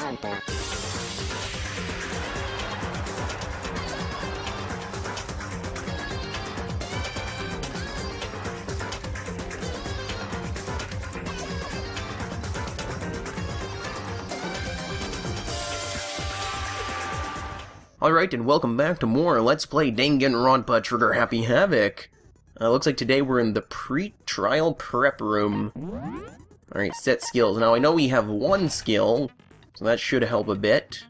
Danganronpa. Alright, and welcome back to more Let's Play Danganronpa Trigger Happy Havoc. Looks like today we're in the pre-trial prep room. Alright, set skills. Now I know we have one skill, so that should help a bit.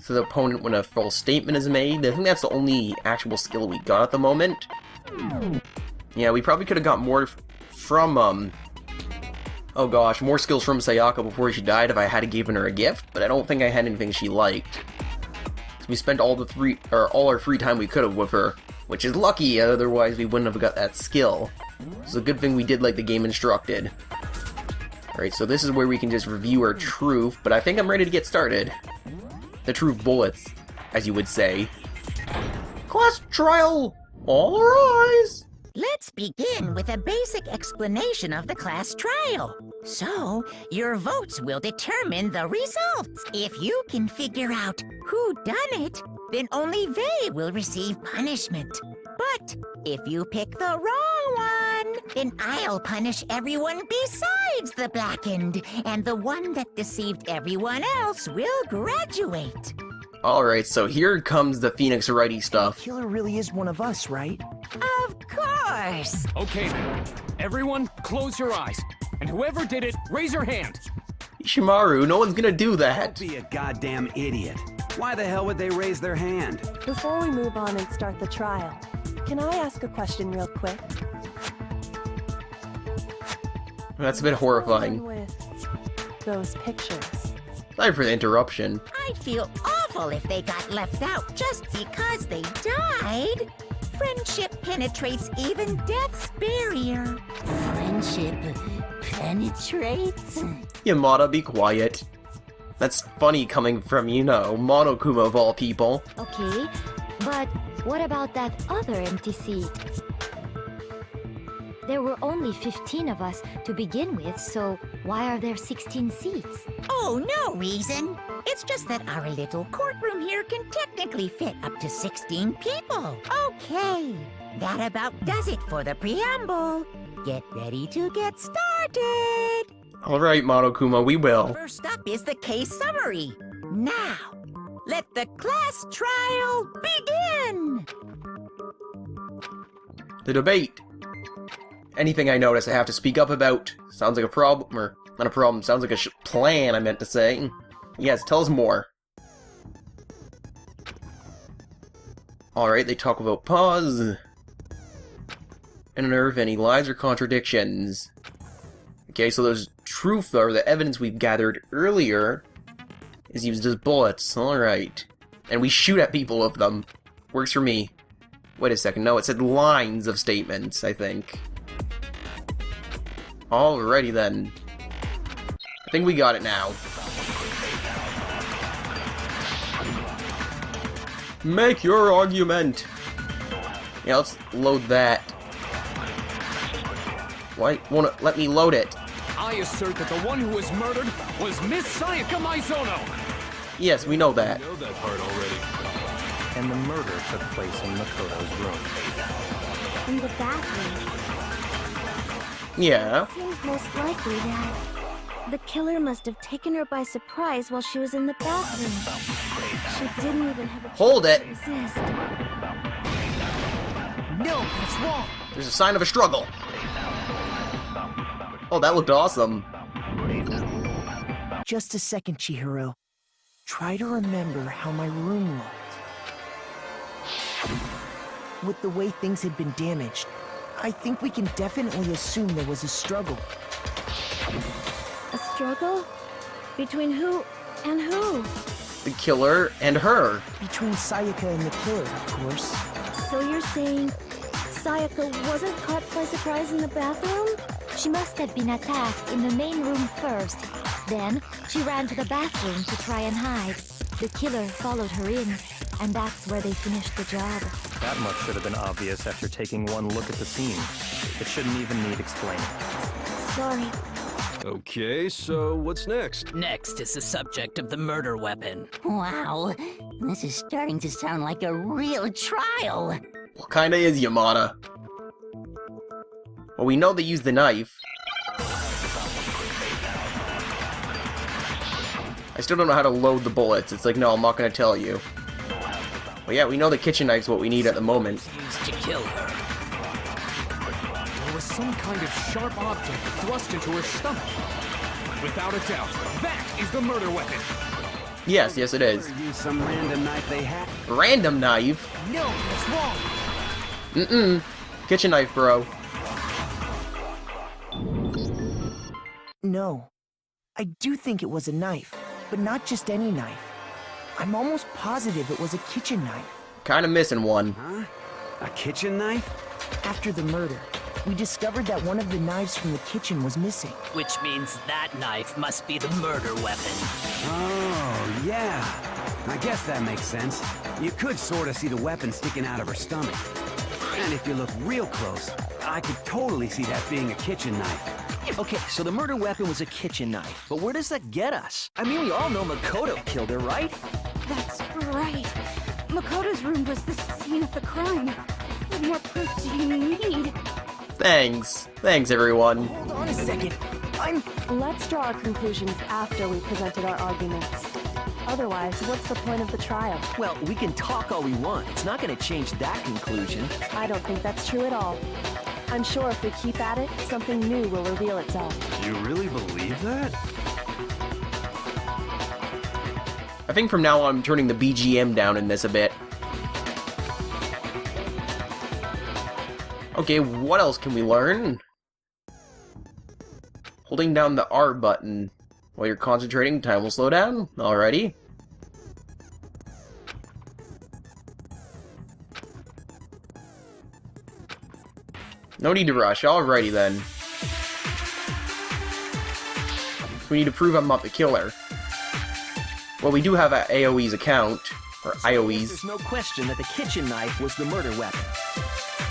So the opponent when a false statement is made. I think that's the only actual skill we got at the moment. Yeah, we probably could have got more from, oh gosh, more skills from Sayaka before she died if I had given her a gift, but I don't think I had anything she liked. We spent all our free time we could have with her, which is lucky, otherwise we wouldn't have got that skill. It's a good thing we did like the game instructed. Alright, so this is where we can just review our truth, but I think I'm ready to get started. The truth bullets, as you would say. Class trial! All rise! Let's begin with a basic explanation of the class trial. So, your votes will determine the results. If you can figure out who done it, then only they will receive punishment. But if you pick the wrong one, then I'll punish everyone besides the blackened, and the one that deceived everyone else will graduate. Alright, so here comes the Phoenix Wrighty stuff. Killer really is one of us, right? Of course! Okay then, everyone close your eyes, and whoever did it, raise your hand! Ishimaru, no one's gonna do that! Don't be a goddamn idiot. Why the hell would they raise their hand? Before we move on and start the trial, can I ask a question real quick? That's a bit horrifying. With those pictures. Sorry for the interruption. I'd feel awful if they got left out just because they died. Friendship penetrates even death's barrier. Friendship penetrates? Yamada, be quiet. That's funny coming from, you know, Monokuma of all people. Okay, but what about that other empty seat? There were only 15 of us to begin with, so why are there 16 seats? Oh, no reason. It's just that our little courtroom here can technically fit up to 16 people. Okay, that about does it for the preamble. Get ready to get started. Alright, Monokuma, we will. First up is the case summary. Now, let the class trial begin. The debate. Anything I notice I have to speak up about. Sounds like a problem, or not a problem, sounds like a plan, I meant to say. Yes, tell us more. Alright, they talk about pause. And unearth any lies or contradictions. Okay, so those truth, or the evidence we've gathered earlier, is used as bullets. Alright. And we shoot at people with them. Works for me. Wait a second, no, it said lines of statements, I think. Alrighty then. I think we got it now. Make your argument! Yeah, let's load that. Why won't it let me load it? I assert that the one who was murdered was Miss Sayaka Maizono! Yes, we know that. I know that part already. And the murder took place in Makoto's room. In the bathroom. Yeah. It seems most likely that the killer must have taken her by surprise while she was in the bathroom. She didn't even have a Hold it! chance to resist. No, that's wrong. There's a sign of a struggle. Oh, that looked awesome. Just a second, Chihiro. Try to remember how my room looked. With the way things had been damaged, I think we can definitely assume there was a struggle. A struggle? Between who and who? The killer and her. Between Sayaka and the killer, of course. So you're saying Sayaka wasn't caught by surprise in the bathroom? She must have been attacked in the main room first. Then, she ran to the bathroom to try and hide. The killer followed her in, and that's where they finished the job. That much should have been obvious after taking one look at the scene. It shouldn't even need explaining. Sorry. Okay, so what's next? Next is the subject of the murder weapon. Wow, this is starting to sound like a real trial. What kinda is Yamada? Well, we know they used the knife. I still don't know how to load the bullets. It's like, no, I'm not gonna tell you. Well, yeah, we know the kitchen knife's what we need at the moment. Used to kill her. There was some kind of sharp object thrust into her stomach. Without a doubt, that is the murder weapon. Yes, yes it is. Use some random knife they had. Random knife? No, that's wrong. Mm-mm. Kitchen knife, bro. No. I do think it was a knife, but not just any knife. I'm almost positive it was a kitchen knife. Kinda missing one. Huh? A kitchen knife? After the murder, we discovered that one of the knives from the kitchen was missing. Which means that knife must be the murder weapon. Oh, yeah. I guess that makes sense. You could sort of see the weapon sticking out of her stomach. And if you look real close, I could totally see that being a kitchen knife. Okay, so the murder weapon was a kitchen knife, but where does that get us? I mean, we all know Makoto killed her, right? That's right. Makoto's room was the scene of the crime. What more proof do you need? Thanks. Thanks, everyone. Hold on a second. Let's draw our conclusions after we presented our arguments. Otherwise, what's the point of the trial? Well, we can talk all we want. It's not going to change that conclusion. I don't think that's true at all. I'm sure if we keep at it, something new will reveal itself. You really believe that? I think from now on I'm turning the BGM down in this a bit. Okay, what else can we learn? Holding down the R button while you're concentrating, time will slow down. Alrighty. No need to rush. Alrighty then. We need to prove I'm not the killer. Well, we do have an AOE's account. Or IOE's. There's no question that the kitchen knife was the murder weapon.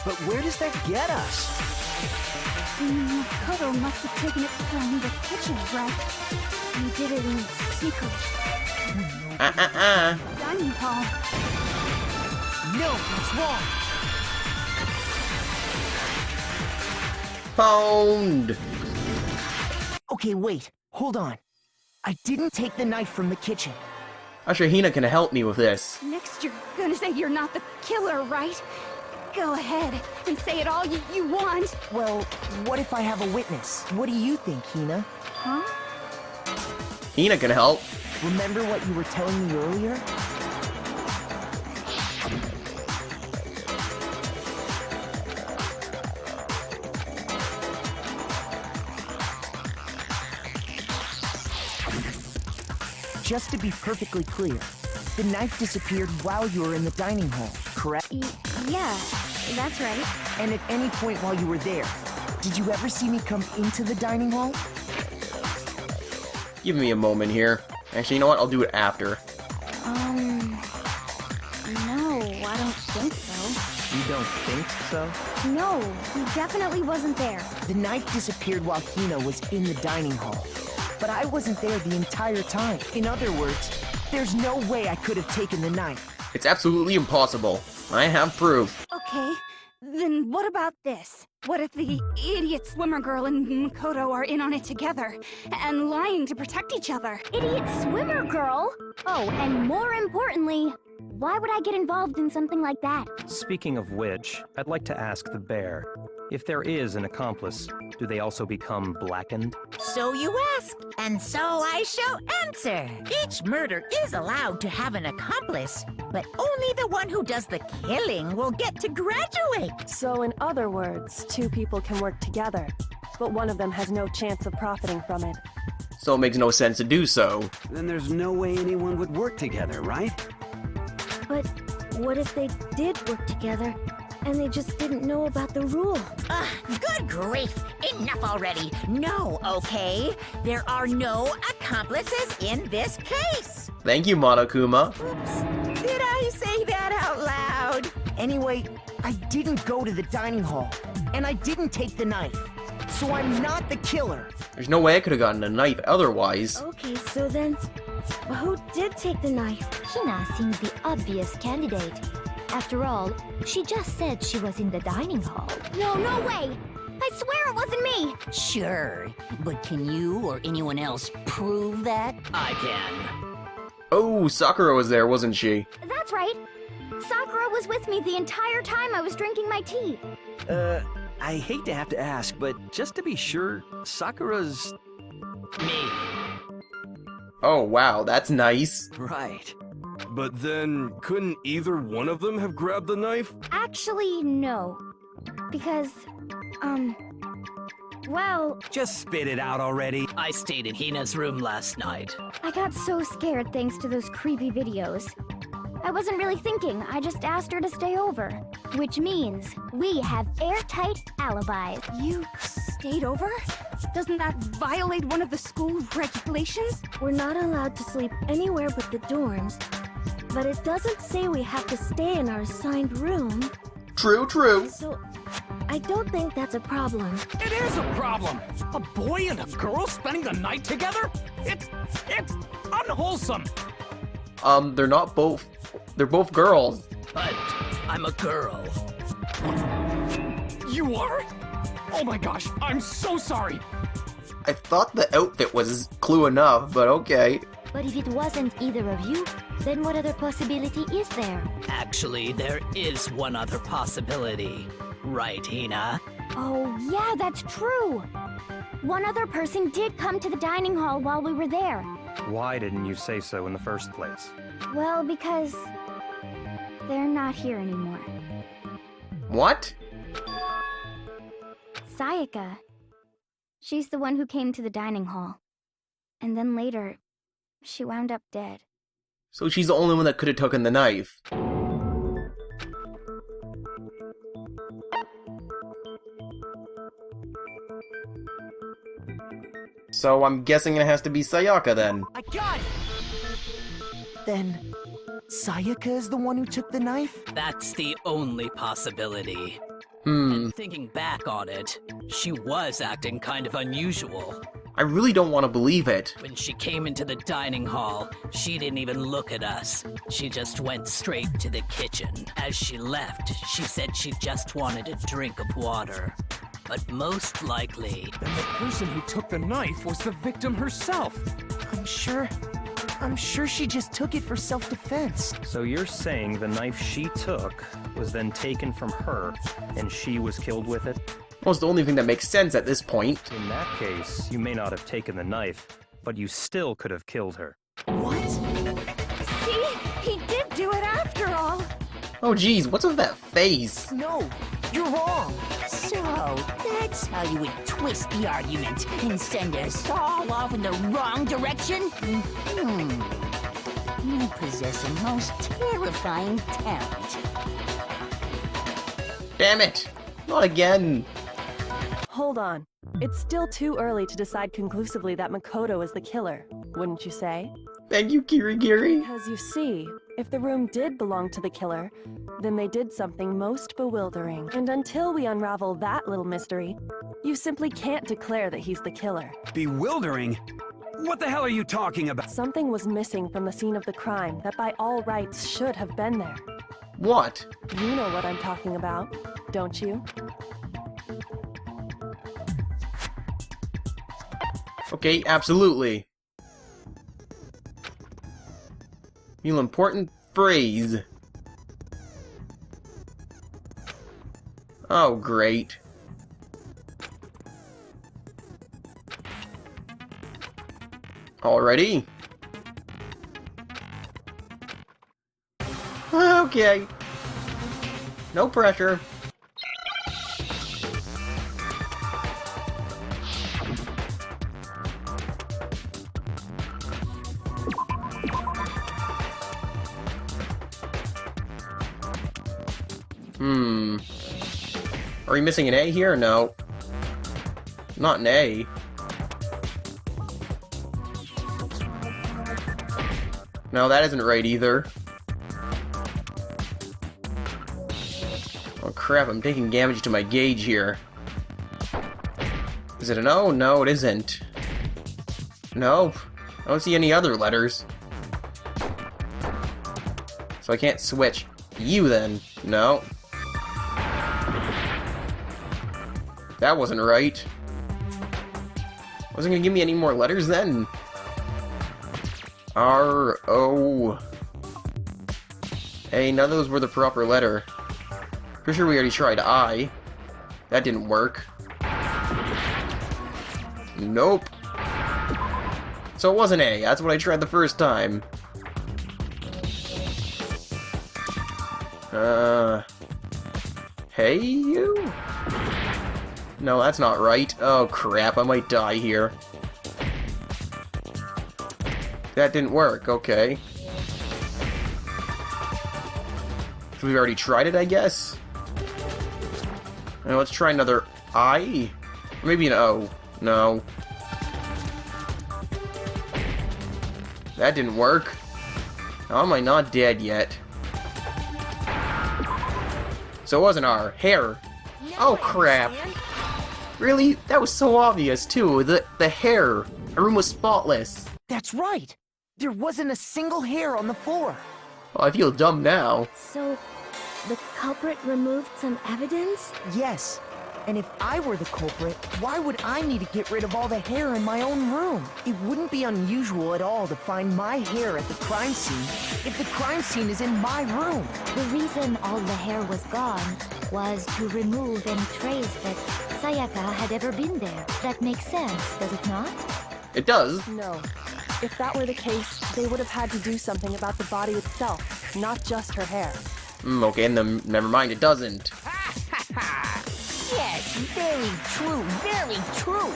But where does that get us? Makoto must have taken it from the kitchen, right? He did it in secret. Dining hall. No, that's wrong. Pwned. Okay, wait. Hold on. I didn't take the knife from the kitchen. Ashahina can help me with this. Next, you're gonna say you're not the killer, right? Go ahead and say it all you want. Well, what if I have a witness? What do you think, Hina? Huh? Hina can help. Remember what you were telling me earlier? Just to be perfectly clear, the knife disappeared while you were in the dining hall, correct? Yeah, that's right. And at any point while you were there, did you ever see me come into the dining hall? Give me a moment here. Actually, you know what? I'll do it after. No, I don't think so. You don't think so? No, he definitely wasn't there. The knife disappeared while Hina was in the dining hall. But I wasn't there the entire time. In other words, there's no way I could have taken the knife. It's absolutely impossible. I have proof. Okay, then what about this? What if the idiot swimmer girl and Makoto are in on it together, and lying to protect each other? Idiot swimmer girl? Oh, and more importantly, why would I get involved in something like that? Speaking of which, I'd like to ask the bear, if there is an accomplice, do they also become blackened? So you ask, and so I shall answer. Each murder is allowed to have an accomplice, but only the one who does the killing will get to graduate. So in other words, two people can work together, but one of them has no chance of profiting from it. So it makes no sense to do so. Then there's no way anyone would work together, right? But what if they did work together, and they just didn't know about the rule? Good grief! Enough already! No, okay? There are no accomplices in this case! Thank you, Monokuma. Oops, did I say that out loud? Anyway, I didn't go to the dining hall, and I didn't take the knife. So I'm not the killer. There's no way I could have gotten a knife otherwise. Okay, so then, who did take the knife? Hina seemed the obvious candidate. After all, she just said she was in the dining hall. No way! I swear it wasn't me! Sure, but can you or anyone else prove that? I can. Oh, Sakura was there, wasn't she? That's right. Sakura was with me the entire time I was drinking my tea. I hate to have to ask, but just to be sure, Sakura's... Me. Oh, wow, that's nice. Right. But then, couldn't either one of them have grabbed the knife? Actually, no. Because, well... Just spit it out already. I stayed in Hina's room last night. I got so scared thanks to those creepy videos. I wasn't really thinking, I just asked her to stay over. Which means we have airtight alibis. You stayed over? Doesn't that violate one of the school regulations? We're not allowed to sleep anywhere but the dorms. But it doesn't say we have to stay in our assigned room. True. So, I don't think that's a problem. It is a problem! A boy and a girl spending the night together? It's unwholesome! They're not both... They're both girls. But I'm a girl. You are? Oh my gosh, I'm so sorry! I thought the outfit was clue enough, but okay. But if it wasn't either of you, then what other possibility is there? Actually, there is one other possibility. Right, Hina? Oh, yeah, that's true. One other person did come to the dining hall while we were there. Why didn't you say so in the first place? Well, because they're not here anymore. What? Sayaka. She's the one who came to the dining hall. And then later, she wound up dead. So she's the only one that could have taken the knife. So I'm guessing it has to be Sayaka then. I got it! Then, Sayaka is the one who took the knife? That's the only possibility. Hmm. And thinking back on it, she was acting kind of unusual. I really don't want to believe it. When she came into the dining hall, she didn't even look at us. She just went straight to the kitchen. As she left, she said she just wanted a drink of water. But most likely... Then the person who took the knife was the victim herself! I'm sure she just took it for self-defense. So you're saying the knife she took was then taken from her, and she was killed with it? Well, it's the only thing that makes sense at this point. In that case, you may not have taken the knife, but you still could have killed her. What? See? He did do it after all! Oh geez, what's with that face? No, you're wrong. So, that's how you would twist the argument and send us all off in the wrong direction? You possess a most terrifying talent. Damn it! Not again! Hold on. It's still too early to decide conclusively that Makoto is the killer, wouldn't you say? Thank you, Kirigiri. Because you see, if the room did belong to the killer, then they did something most bewildering. And until we unravel that little mystery, you simply can't declare that he's the killer. Bewildering? What the hell are you talking about? Something was missing from the scene of the crime that by all rights should have been there. What? You know what I'm talking about, don't you? Okay, absolutely. Real important phrase. Oh, great. Already? Okay. No pressure. Are we missing an A here? No. Not an A. No, that isn't right either. Oh crap, I'm taking damage to my gauge here. Is it an O? No, it isn't. Nope. I don't see any other letters. So I can't switch. You then. No. That wasn't right. Wasn't gonna give me any more letters then. R-O... A, none of those were the proper letter. For sure we already tried I. That didn't work. Nope. So it wasn't A. That's what I tried the first time. Hey, you? No, that's not right. Oh, crap. I might die here. That didn't work. Okay. So we've already tried it, I guess? Now let's try another I? Or maybe an O. No. That didn't work. How am I not dead yet? So it wasn't R. Hair. Oh, crap. Really? That was so obvious, too. The hair. The room was spotless. That's right. There wasn't a single hair on the floor. Oh, I feel dumb now. So, the culprit removed some evidence? Yes. And if I were the culprit, why would I need to get rid of all the hair in my own room? It wouldn't be unusual at all to find my hair at the crime scene if the crime scene is in my room. The reason all the hair was gone was to remove any trace that Sayaka had ever been there. That makes sense, does it not? It does. No. If that were the case, they would have had to do something about the body itself, not just her hair. Okay, then never mind, it doesn't. Yes, very true, very true.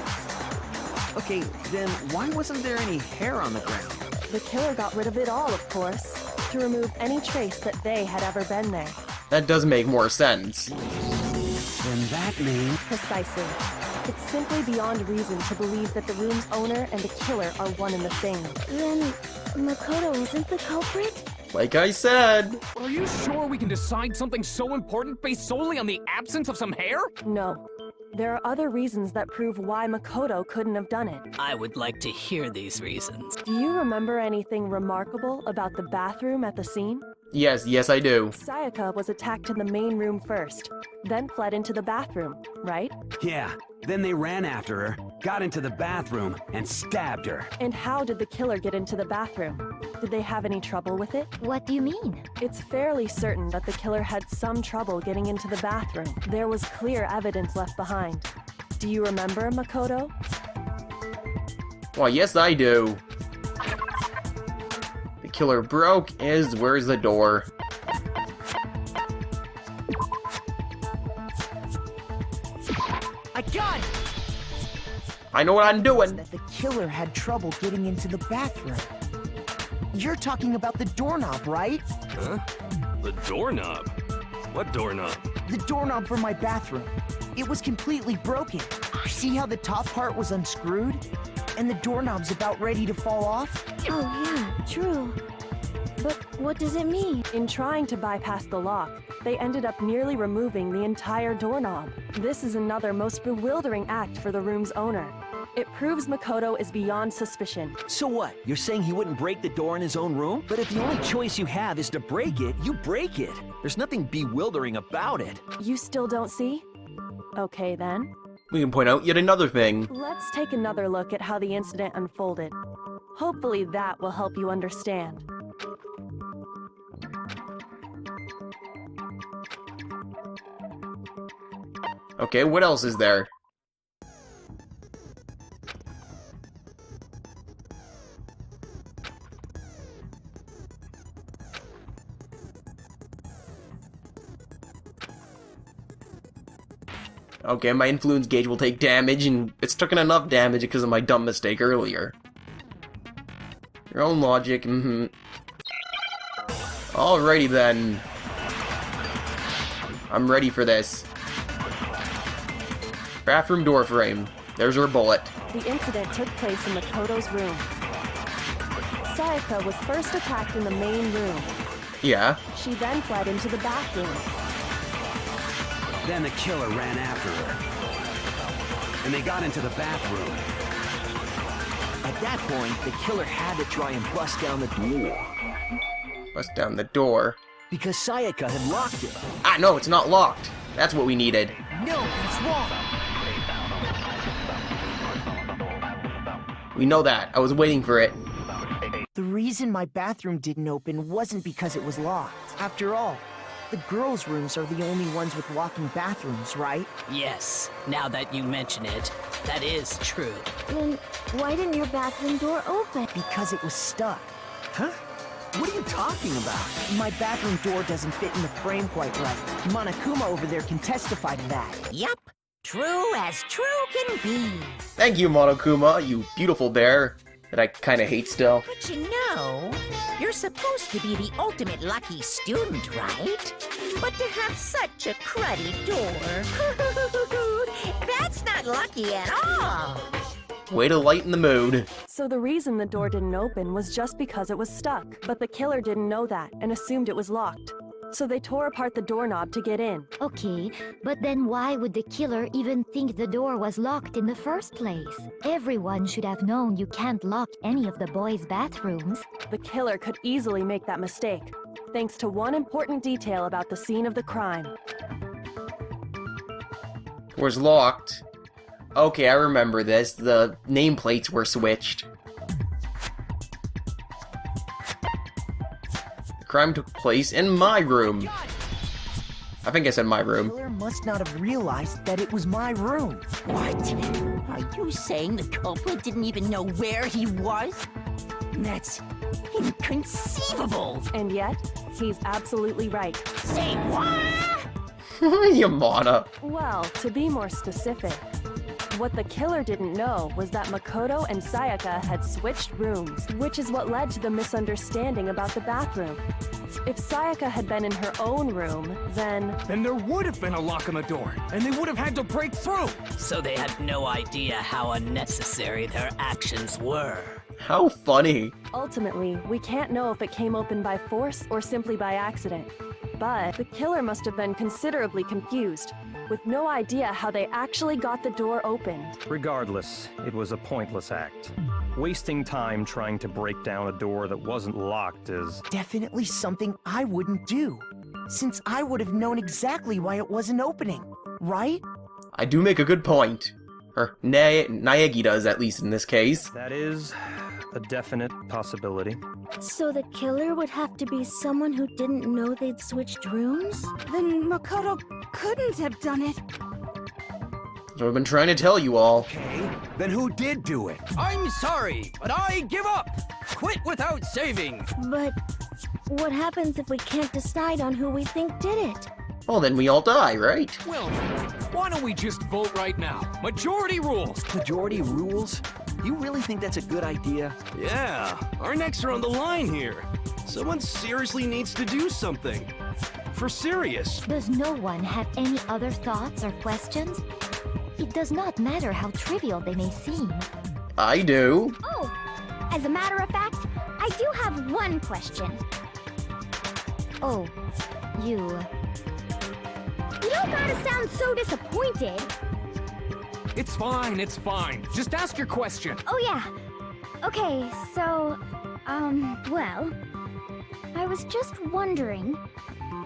Okay, then why wasn't there any hair on the ground? The killer got rid of it all, of course, to remove any trace that they had ever been there. That does make more sense. Then that means... Precisely. It's simply beyond reason to believe that the room's owner and the killer are one and the same. Then, Makoto isn't the culprit? Like I said. Are you sure we can decide something so important based solely on the absence of some hair? No. There are other reasons that prove why Makoto couldn't have done it. I would like to hear these reasons. Do you remember anything remarkable about the bathroom at the scene? Yes, I do. Sayaka was attacked in the main room first, then fled into the bathroom, right? Yeah, then they ran after her, got into the bathroom, and stabbed her. And how did the killer get into the bathroom? Did they have any trouble with it? What do you mean? It's fairly certain that the killer had some trouble getting into the bathroom. There was clear evidence left behind. Do you remember, Makoto? Why, yes I do. The killer broke where's the door? I got it! I know what I'm doing. That the killer had trouble getting into the bathroom. You're talking about the doorknob, right? Huh? The doorknob? What doorknob? The doorknob for my bathroom. It was completely broken. See how the top part was unscrewed? And the doorknob's about ready to fall off? Oh yeah, true. But what does it mean? In trying to bypass the lock, they ended up nearly removing the entire doorknob. This is another most bewildering act for the room's owner. It proves Makoto is beyond suspicion. So what? You're saying he wouldn't break the door in his own room? But if the only choice you have is to break it, you break it. There's nothing bewildering about it. You still don't see? Okay then. We can point out yet another thing. Let's take another look at how the incident unfolded. Hopefully that will help you understand. Okay, what else is there? Okay, my influence gauge will take damage, and it's taken enough damage because of my dumb mistake earlier. Your own logic, Alrighty then. I'm ready for this. Bathroom door frame. There's her bullet. The incident took place in Makoto's room. Sayaka was first attacked in the main room. Yeah. She then fled into the bathroom. Then the killer ran after her. And they got into the bathroom. At that point, the killer had to try and bust down the door. Bust down the door. Because Sayaka had locked it. Ah, no, it's not locked. That's what we needed. No, that's wrong. We know that. I was waiting for it. The reason my bathroom didn't open wasn't because it was locked. After all, the girls' rooms are the only ones with walking bathrooms, right? Yes, now that you mention it, that is true. Then why didn't your bathroom door open? Because it was stuck. Huh? What are you talking about? My bathroom door doesn't fit in the frame quite right. Monokuma over there can testify to that. Yup, true as true can be. Thank you, Monokuma, you beautiful bear that I kinda hate still. But you know, you're supposed to be the ultimate lucky student, right? But to have such a cruddy door, that's not lucky at all. Way to lighten the mood. So the reason the door didn't open was just because it was stuck. But the killer didn't know that and assumed it was locked. So they tore apart the doorknob to get in. Okay, but then why would the killer even think the door was locked in the first place? Everyone should have known you can't lock any of the boys' bathrooms. The killer could easily make that mistake, thanks to one important detail about the scene of the crime. Was locked. Okay, I remember this. The nameplates were switched. The crime took place in my room. I think I said my The room. killer must not have realized that it was my room. What? Are you saying the culprit didn't even know where he was? That's inconceivable. And yet, he's absolutely right. Say what? Yamada. Well, to be more specific, what the killer didn't know was that Makoto and Sayaka had switched rooms, which is what led to the misunderstanding about the bathroom. If Sayaka had been in her own room, then Then there would have been a lock on the door, and they would have had to break through. So they had no idea how unnecessary their actions were. How funny. ultimately, we can't know if it came open by force or simply by accident. But the killer must have been considerably confused, with no idea how they actually got the door opened. Regardless, it was a pointless act. Wasting time trying to break down a door that wasn't locked is... Definitely something I wouldn't do, since I would have known exactly why it wasn't opening, right? I do make a good point. Or Naegi does, at least in this case. That is a definite possibility. So the killer would have to be someone who didn't know they'd switched rooms? Then Makoto couldn't have done it. So I've been trying to tell you all. Okay, then who did do it? I'm sorry, but I give up. Quit without saving. But what happens if we can't decide on who we think did it? Well, then we all die, right? Well, why don't we just vote right now? Majority rules. Majority rules? You really think that's a good idea? Yeah, our necks are on the line here. Someone seriously needs to do something. For serious. Does no one have any other thoughts or questions? It does not matter how trivial they may seem. I do. Oh, as a matter of fact, I do have one question. Oh, you don't gotta sound so disappointed. It's fine, it's fine. Just ask your question. Oh yeah. Okay, so, well, I was just wondering,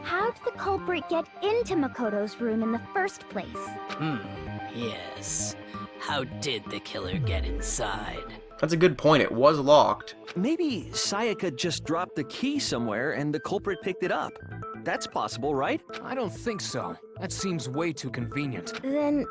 how did the culprit get into Makoto's room in the first place? Yes. How did the killer get inside? That's a good point. It was locked. Maybe Sayaka just dropped the key somewhere and the culprit picked it up. That's possible, right? I don't think so. That seems way too convenient. Then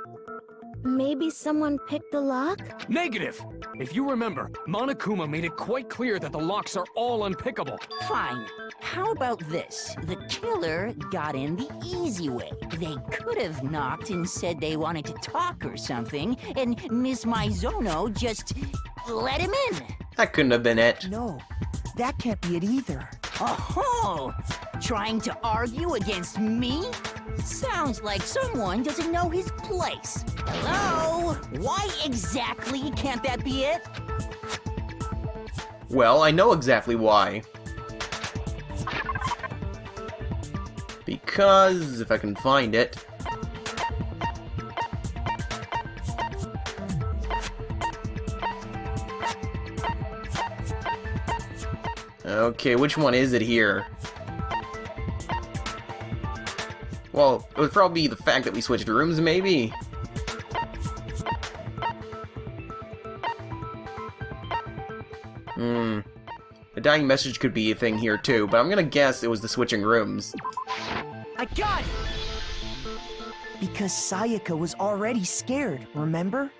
maybe someone picked the lock? Negative! If you remember, Monokuma made it quite clear that the locks are all unpickable. Fine. How about this? The killer got in the easy way. They could have knocked and said they wanted to talk or something, and Miss Maizono just let him in. That couldn't have been it. No, that can't be it either. Oh, trying to argue against me? Sounds like someone doesn't know his place. Hello? Why exactly can't that be it? Well, I know exactly why. Because, if I can find it... I Okay, which one is it here? Well, it would probably be the fact that we switched rooms, maybe? The dying message could be a thing here too, but I'm gonna guess it was the switching rooms. I got it! Because Sayaka was already scared, remember?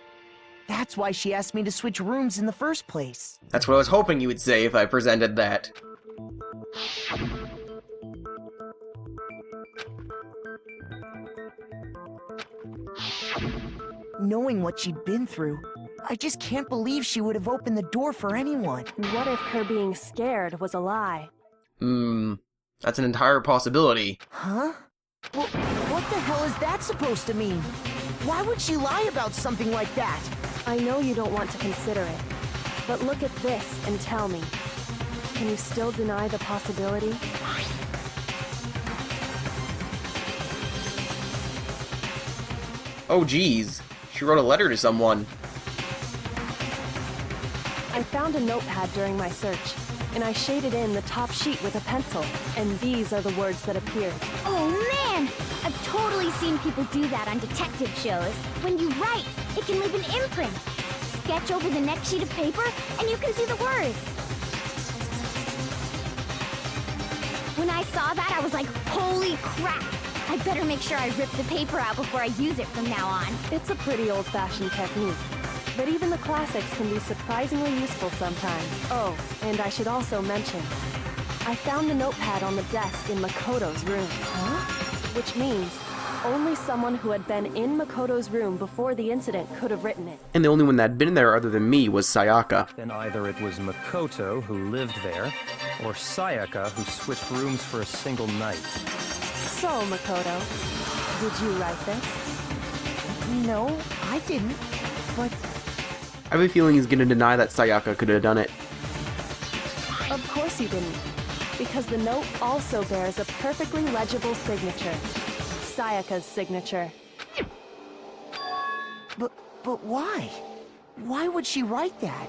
That's why she asked me to switch rooms in the first place. That's what I was hoping you would say if I presented that. Knowing what she'd been through, I just can't believe she would have opened the door for anyone. What if her being scared was a lie? That's an entire possibility. Huh? Well, what the hell is that supposed to mean? Why would she lie about something like that? I know you don't want to consider it, but look at this and tell me. Can you still deny the possibility? Oh geez, she wrote a letter to someone. I found a notepad during my search, and I shaded in the top sheet with a pencil, and these are the words that appeared. Oh man! I've totally seen people do that on detective shows. When you write, it can leave an imprint. Sketch over the next sheet of paper, and you can see the words. When I saw that, I was like, holy crap! I better make sure I rip the paper out before I use it from now on. It's a pretty old-fashioned technique, but even the classics can be surprisingly useful sometimes. Oh, and I should also mention, I found the notepad on the desk in Makoto's room. Huh? Which means only someone who had been in Makoto's room before the incident could have written it. And the only one that had been there other than me was Sayaka. Then either it was Makoto who lived there, or Sayaka who switched rooms for a single night. So, Makoto, did you write this? No, I didn't, but... I have a feeling he's gonna deny that Sayaka could have done it. Of course you didn't, because the note also bears a perfectly legible signature. Sayaka's signature. But why? Why would she write that?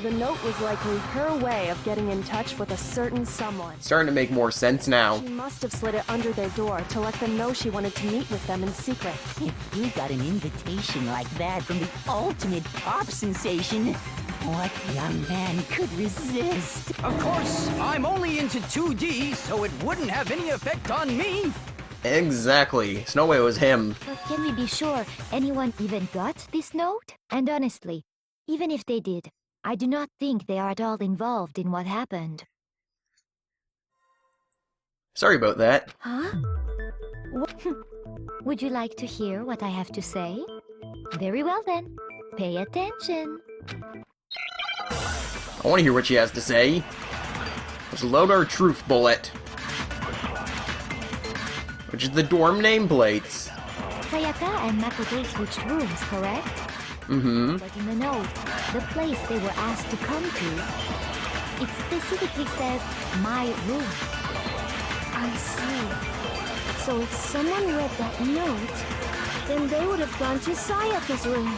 The note was likely her way of getting in touch with a certain someone. Starting to make more sense now. She must have slid it under their door to let them know she wanted to meet with them in secret. If you got an invitation like that from the ultimate pop sensation, what young man could resist? Of course, I'm only into 2D, so it wouldn't have any effect on me. Exactly. So no way it was him. But can we be sure anyone even got this note? And honestly, even if they did, I do not think they are at all involved in what happened. Sorry about that. Huh? Would you like to hear what I have to say? Very well then. Pay attention. I want to hear what she has to say. Let's load our truth bullet. Which is the dorm nameplates. Sayaka and Makoto switched rooms, correct? Mm-hmm. But in the note, the place they were asked to come to, it specifically says, my room. I see. So if someone read that note, then they would have gone to Sayaka's room.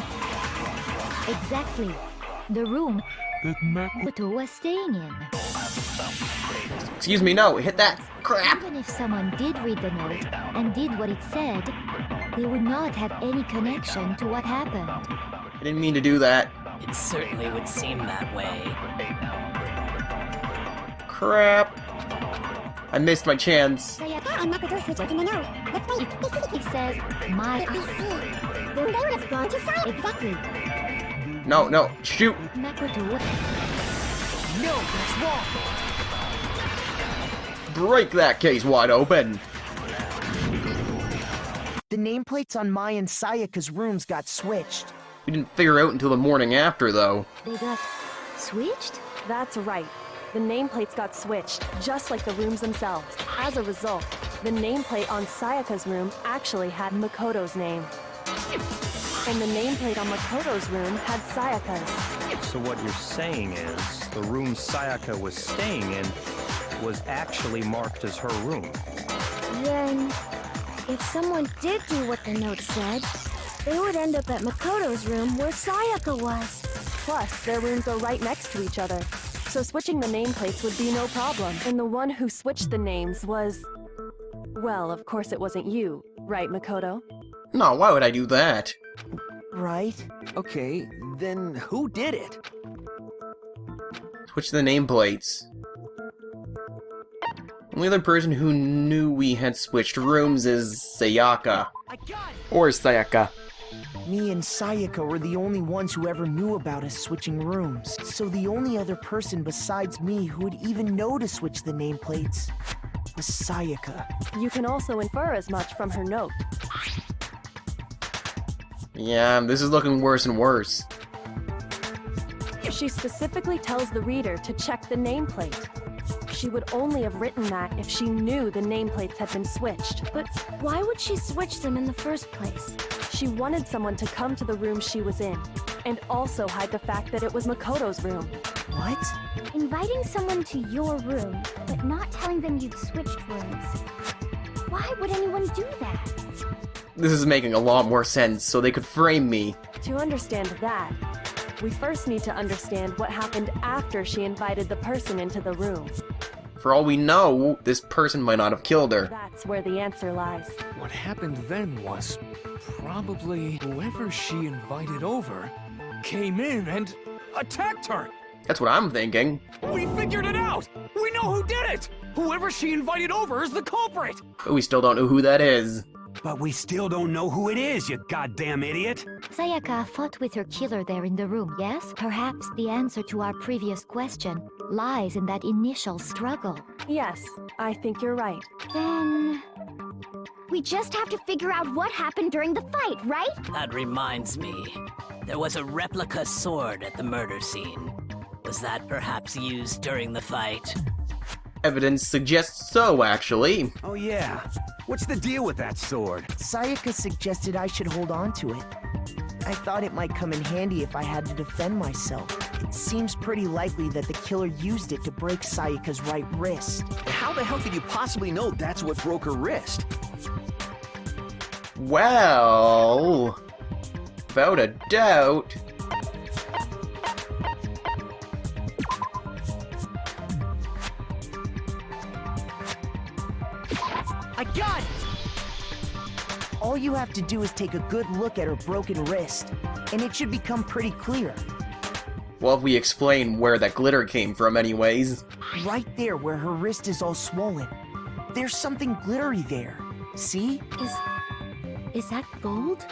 Exactly. The room that Makoto was staying in. Excuse me, no, hit that. Crap! Even if someone did read the note and did what it said, they would not have any connection to what happened. I didn't mean to do that. It certainly would seem that way. Crap. I missed my chance. Sayaka and Makoto switched in the note. The place specifically says, my... I see. Then they would have gone to Sayaka. Exactly. No, no, shoot! Makoto... No, that's wrong! Break that case wide open! The nameplates on my and Sayaka's rooms got switched. We didn't figure out until the morning after, though. They got switched? That's right. The nameplates got switched, just like the rooms themselves. As a result, the nameplate on Sayaka's room actually had Makoto's name. And the nameplate on Makoto's room had Sayaka's. So what you're saying is, the room Sayaka was staying in was actually marked as her room. Then, if someone did do what the note said, they would end up at Makoto's room where Sayaka was. Plus, their rooms are right next to each other. So switching the nameplates would be no problem. And the one who switched the names was... Well, of course it wasn't you, right, Makoto? No, why would I do that? Right? Okay, then who did it? Switch the nameplates. Only other person who knew we had switched rooms is Sayaka. Or Sayaka. Me and Sayaka were the only ones who ever knew about us switching rooms. So the only other person besides me who would even know to switch the nameplates was Sayaka. You can also infer as much from her note. Yeah, this is looking worse and worse. She specifically tells the reader to check the nameplate. She would only have written that if she knew the nameplates had been switched. But why would she switch them in the first place? She wanted someone to come to the room she was in, and also hide the fact that it was Makoto's room. What? Inviting someone to your room, but not telling them you'd switched rooms. Why would anyone do that? This is making a lot more sense, so they could frame me. To understand that, we first need to understand what happened after she invited the person into the room. For all we know, this person might not have killed her. That's where the answer lies. What happened then was probably whoever she invited over came in and attacked her. That's what I'm thinking. We figured it out! We know who did it! Whoever she invited over is the culprit! But we still don't know who that is. But we still don't know who it is, you goddamn idiot! Sayaka fought with her killer there in the room, yes? Perhaps the answer to our previous question lies in that initial struggle. Yes, I think you're right. Then... we just have to figure out what happened during the fight, right? That reminds me. There was a replica sword at the murder scene. Was that perhaps used during the fight? Evidence suggests so, actually. Oh yeah. What's the deal with that sword? Sayaka suggested I should hold on to it. I thought it might come in handy if I had to defend myself. It seems pretty likely that the killer used it to break Sayaka's right wrist. How the hell could you possibly know that's what broke her wrist? Well... without a doubt... I got it! All you have to do is take a good look at her broken wrist, and it should become pretty clear. Well, if we explain where that glitter came from anyways. Right there where her wrist is all swollen. There's something glittery there. See? Is that gold?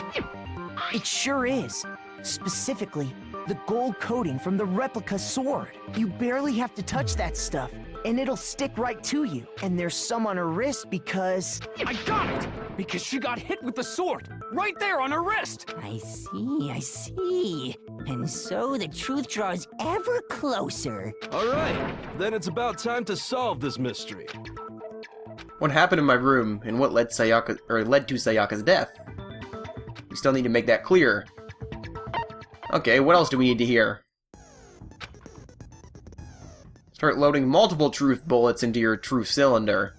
It sure is. Specifically, the gold coating from the replica sword. You barely have to touch that stuff, and it'll stick right to you. And there's some on her wrist because... I got it! Because she got hit with the sword! Right there on her wrist! I see. And so the truth draws ever closer. Alright, then it's about time to solve this mystery. What happened in my room, and what led to Sayaka's death? We still need to make that clear. Okay, what else do we need to hear? Start loading multiple truth bullets into your truth cylinder.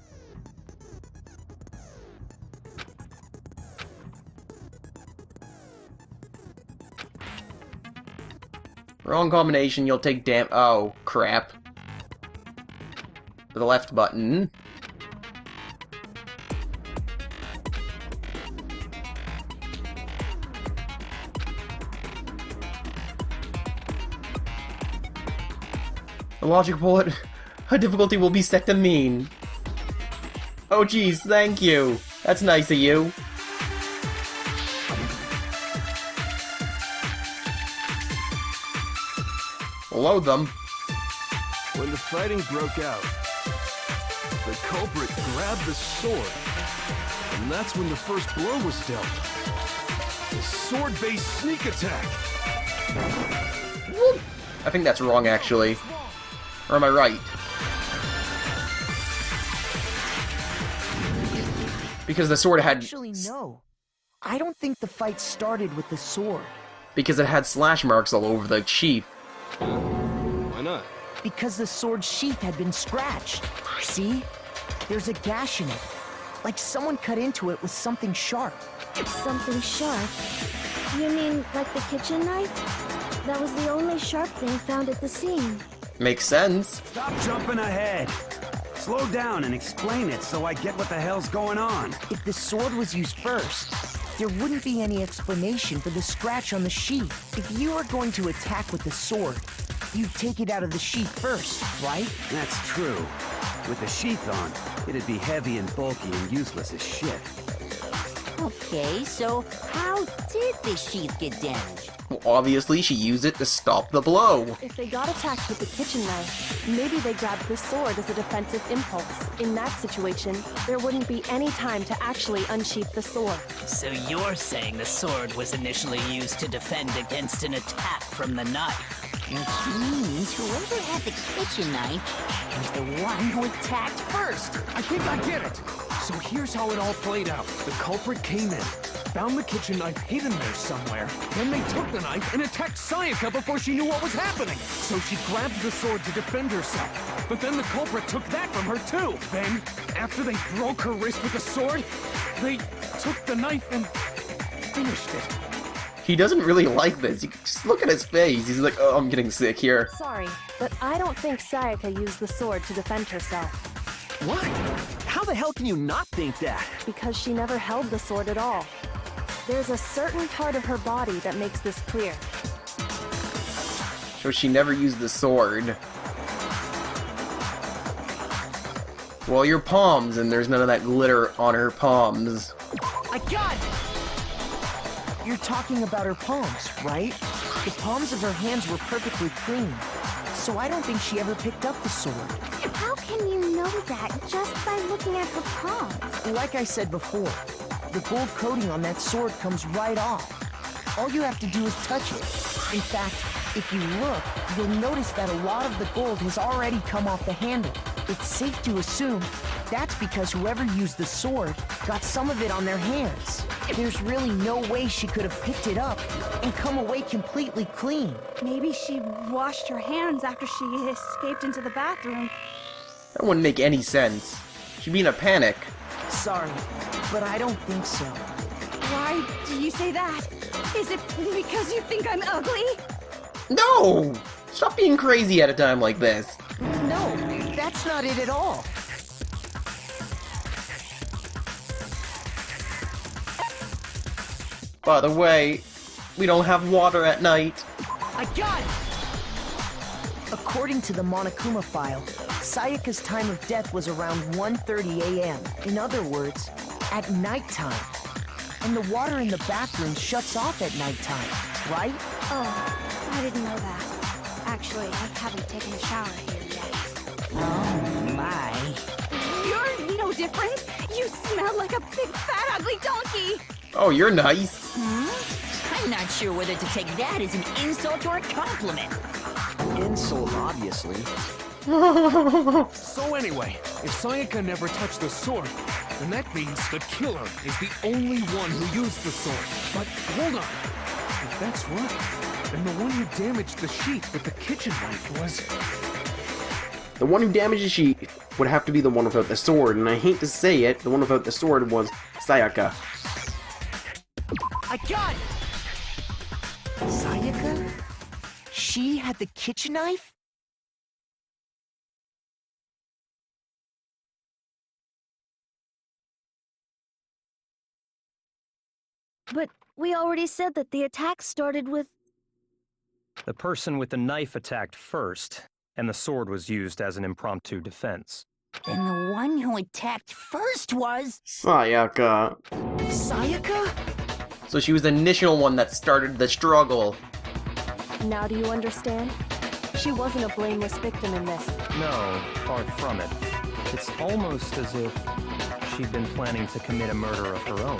Wrong combination, you'll take oh, crap. The left button. A logic bullet. A difficulty will be set to mean. Oh geez, thank you. That's nice of you. Load them. When the fighting broke out, the culprit grabbed the sword, and that's when the first blow was dealt. The sword-based sneak attack. Whoop. I think that's wrong, actually. Or am I right? Because the sword had... Actually, no. I don't think the fight started with the sword. Because it had slash marks all over the sheath. Why not? Because the sword's sheath had been scratched. See? There's a gash in it. Like someone cut into it with something sharp. Something sharp? You mean like the kitchen knife? That was the only sharp thing found at the scene. Makes sense. Stop jumping ahead. Slow down and explain it so I get what the hell's going on. If the sword was used first, there wouldn't be any explanation for the scratch on the sheath. If you are going to attack with the sword, you'd take it out of the sheath first, right? That's true. With the sheath on, it'd be heavy and bulky and useless as shit. Okay, so how did the sheath get damaged? Well, obviously, she used it to stop the blow. If they got attacked with the kitchen knife, maybe they grabbed the sword as a defensive impulse. In that situation, there wouldn't be any time to actually unsheath the sword. So you're saying the sword was initially used to defend against an attack from the knife? Which means whoever had the kitchen knife was the one who attacked first. I think I get it. So here's how it all played out. The culprit came in, found the kitchen knife hidden there somewhere. Then they took the knife and attacked Sayaka before she knew what was happening. So she grabbed the sword to defend herself. But then the culprit took that from her too. Then, after they broke her wrist with the sword, they took the knife and finished it. He doesn't really like this. You can just look at his face. He's like, oh, I'm getting sick here. Sorry, but I don't think Sayaka used the sword to defend herself. What? How the hell can you not think that? Because she never held the sword at all. There's a certain part of her body that makes this clear. So she never used the sword. Well, your palms, and there's none of that glitter on her palms. I got it! You're talking about her palms, right? The palms of her hands were perfectly clean, so I don't think she ever picked up the sword. How can you know that just by looking at her palms? Like I said before, the gold coating on that sword comes right off. All you have to do is touch it. In fact, if you look, you'll notice that a lot of the gold has already come off the handle. It's safe to assume that's because whoever used the sword got some of it on their hands. There's really no way she could have picked it up and come away completely clean. Maybe she washed her hands after she escaped into the bathroom. That wouldn't make any sense. She'd be in a panic. Sorry, but I don't think so. Why do you say that? Is it because you think I'm ugly? No! Stop being crazy at a time like this. No, that's not it at all. By the way, we don't have water at night. I got it! According to the Monokuma file, Sayaka's time of death was around 1:30 a.m. In other words, at nighttime. And the water in the bathroom shuts off at nighttime, right? Oh, I didn't know that. Actually, I haven't taken a shower here yet. Oh my. You're no different. You smell like a big fat ugly donkey. Oh, you're nice. I'm not sure whether to take that as an insult or a compliment. Insult, obviously. So anyway, if Sayaka never touched the sword, then that means the killer is the only one who used the sword. But hold on. If that's right, then the one who damaged the sheath with the kitchen knife was... The one who damaged the sheet would have to be the one without the sword, and I hate to say it, the one without the sword was Sayaka. I got it! Sayaka? She had the kitchen knife? But we already said that the attack started with... The person with the knife attacked first, and the sword was used as an impromptu defense. Then the one who attacked first was... Sayaka. Sayaka? So she was the initial one that started the struggle. Now do you understand? She wasn't a blameless victim in this. No, far from it. It's almost as if she'd been planning to commit a murder of her own.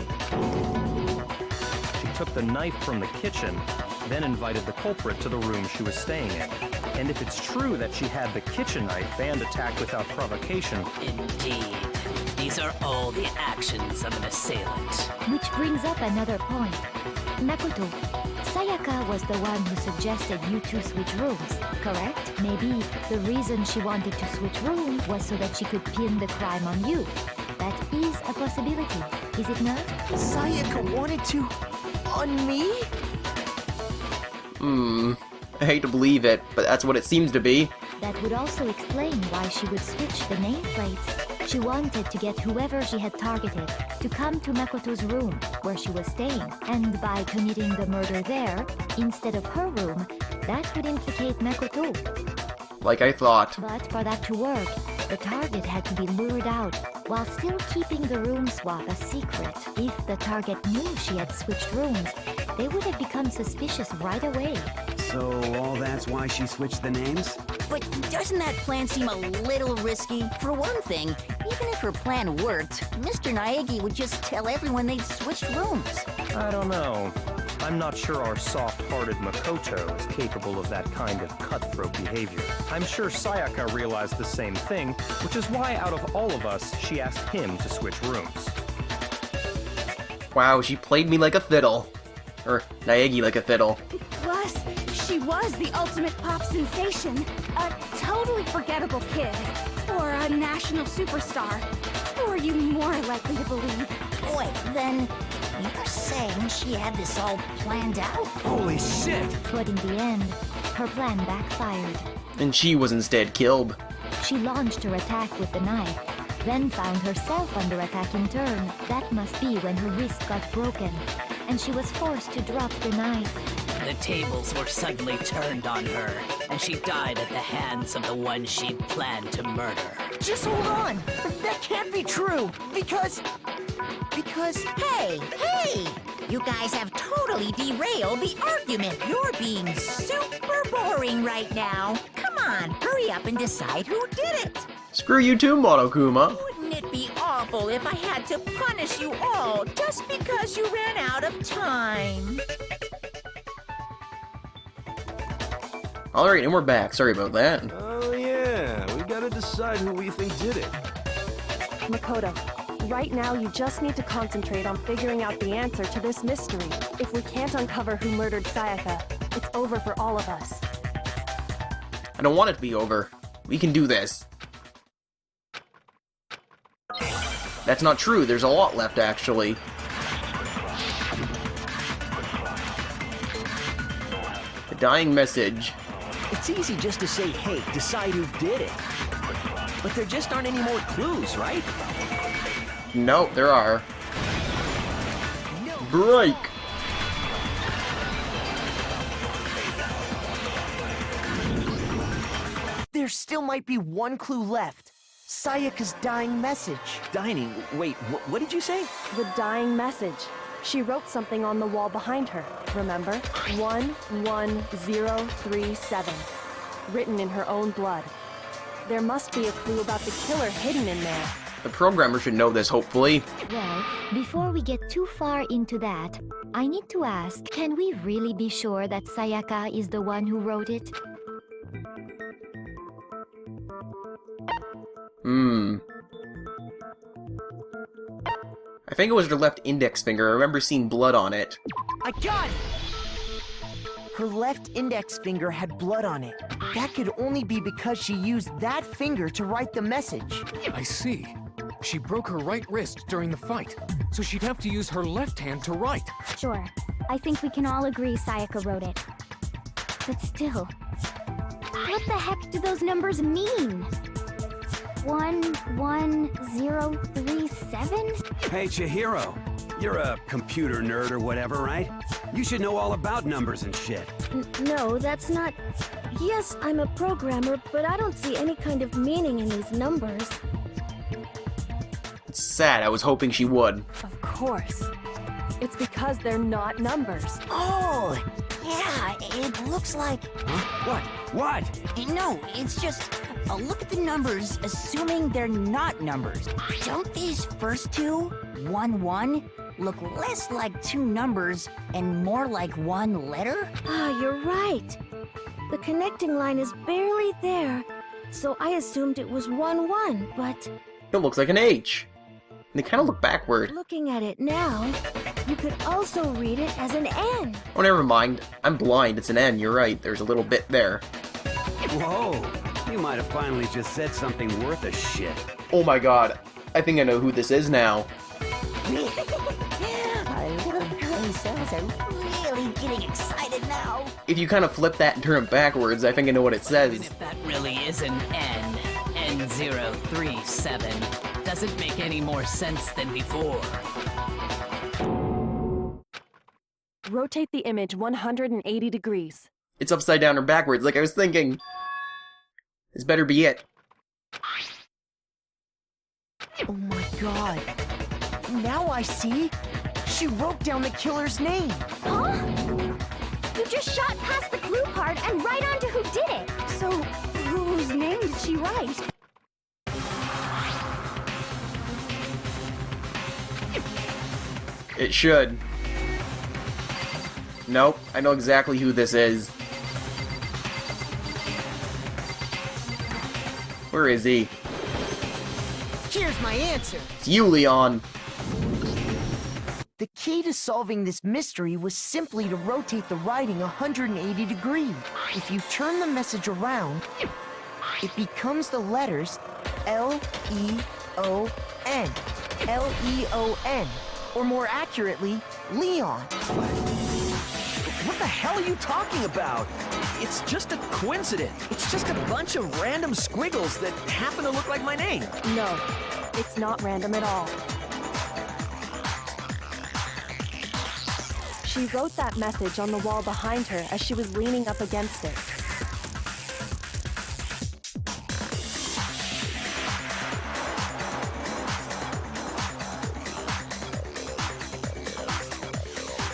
She took the knife from the kitchen, then invited the culprit to the room she was staying in. And if it's true that she had the kitchen knife and attacked without provocation... Indeed. These are all the actions of an assailant. Which brings up another point. Makoto, Sayaka was the one who suggested you two switch rooms, correct? Maybe the reason she wanted to switch rooms was so that she could pin the crime on you. That is a possibility, is it not? Sayaka wanted to... on me? I hate to believe it, but that's what it seems to be. That would also explain why she would switch the nameplates. She wanted to get whoever she had targeted to come to Makoto's room, where she was staying. And by committing the murder there, instead of her room, that would implicate Makoto. Like I thought. But for that to work, the target had to be lured out, while still keeping the room swap a secret. If the target knew she had switched rooms, they would have become suspicious right away. So all that's why she switched the names? But doesn't that plan seem a little risky? For one thing, even if her plan worked, Mr. Naegi would just tell everyone they'd switched rooms. I don't know. I'm not sure our soft-hearted Makoto is capable of that kind of cutthroat behavior. I'm sure Sayaka realized the same thing, which is why out of all of us, she asked him to switch rooms. Wow, she played me like a fiddle. Or Naegi like a fiddle. Plus, she was the ultimate pop sensation. A totally forgettable kid. Or a national superstar. Who are you more likely to believe? Wait, then you're saying she had this all planned out? Holy shit! But in the end, her plan backfired. And she was instead killed. She launched her attack with the knife, then found herself under attack in turn. That must be when her wrist got broken, and she was forced to drop the knife. The tables were suddenly turned on her, and she died at the hands of the one she'd planned to murder. Just hold on! That can't be true! Because... Hey! You guys have totally derailed the argument. You're being super boring right now. Come on, hurry up and decide who did it. Screw you too, Monokuma. Wouldn't it be awful if I had to punish you all just because you ran out of time? Alright, and we're back. Sorry about that. Oh yeah, we gotta decide who we think did it. Makoto, right now you just need to concentrate on figuring out the answer to this mystery. If we can't uncover who murdered Sayaka, it's over for all of us. I don't want it to be over. We can do this. That's not true. There's a lot left, actually. The dying message. It's easy just to say, hey, decide who did it. But there just aren't any more clues, right? No, there are. Break! There still might be one clue left. Sayaka's dying message. Dining? Wait, what did you say? The dying message. She wrote something on the wall behind her, remember? 11037. Written in her own blood. There must be a clue about the killer hidden in there. The programmer should know this, hopefully. Well, before we get too far into that, I need to ask, can we really be sure that Sayaka is the one who wrote it? I think it was her left index finger. I remember seeing blood on it. I got it! Her left index finger had blood on it. That could only be because she used that finger to write the message. I see. She broke her right wrist during the fight, so she'd have to use her left hand to write. Sure. I think we can all agree Sayaka wrote it. But still, what the heck do those numbers mean? 11037? Hey, Chihiro. You're a computer nerd or whatever, right? You should know all about numbers and shit. No, that's not... Yes, I'm a programmer, but I don't see any kind of meaning in these numbers. It's sad. I was hoping she would. Of course. It's because they're not numbers. Oh, yeah, it looks like... Huh? What? No, it's just... look at the numbers, assuming they're not numbers. Don't these first two, 1-1, look less like two numbers and more like one letter? Ah, you're right. The connecting line is barely there, so I assumed it was 1-1, but... It looks like an H. And they kind of look backward. Looking at it now, you could also read it as an N. Oh, never mind. I'm blind. It's an N. You're right. There's a little bit there. Whoa. You might have finally just said something worth a shit. Oh my god. I think I know who this is now. Our little girly cells are really getting excited now. If you kind of flip that and turn it backwards, I think I know what it says. If that really is an N037, doesn't make any more sense than before. Rotate the image 180 degrees. It's upside down or backwards, like I was thinking. This better be it. Oh my god. Now I see. She wrote down the killer's name. Huh? You just shot past the clue part and right onto who did it. So, whose name did she write? It should. Nope, I know exactly who this is. Where is he? Here's my answer. It's you, Leon. The key to solving this mystery was simply to rotate the writing 180 degrees. If you turn the message around, it becomes the letters L-E-O-N. L-E-O-N. Or more accurately, Leon. What the hell are you talking about? It's just a coincidence. It's just a bunch of random squiggles that happen to look like my name. No, it's not random at all. She wrote that message on the wall behind her as she was leaning up against it.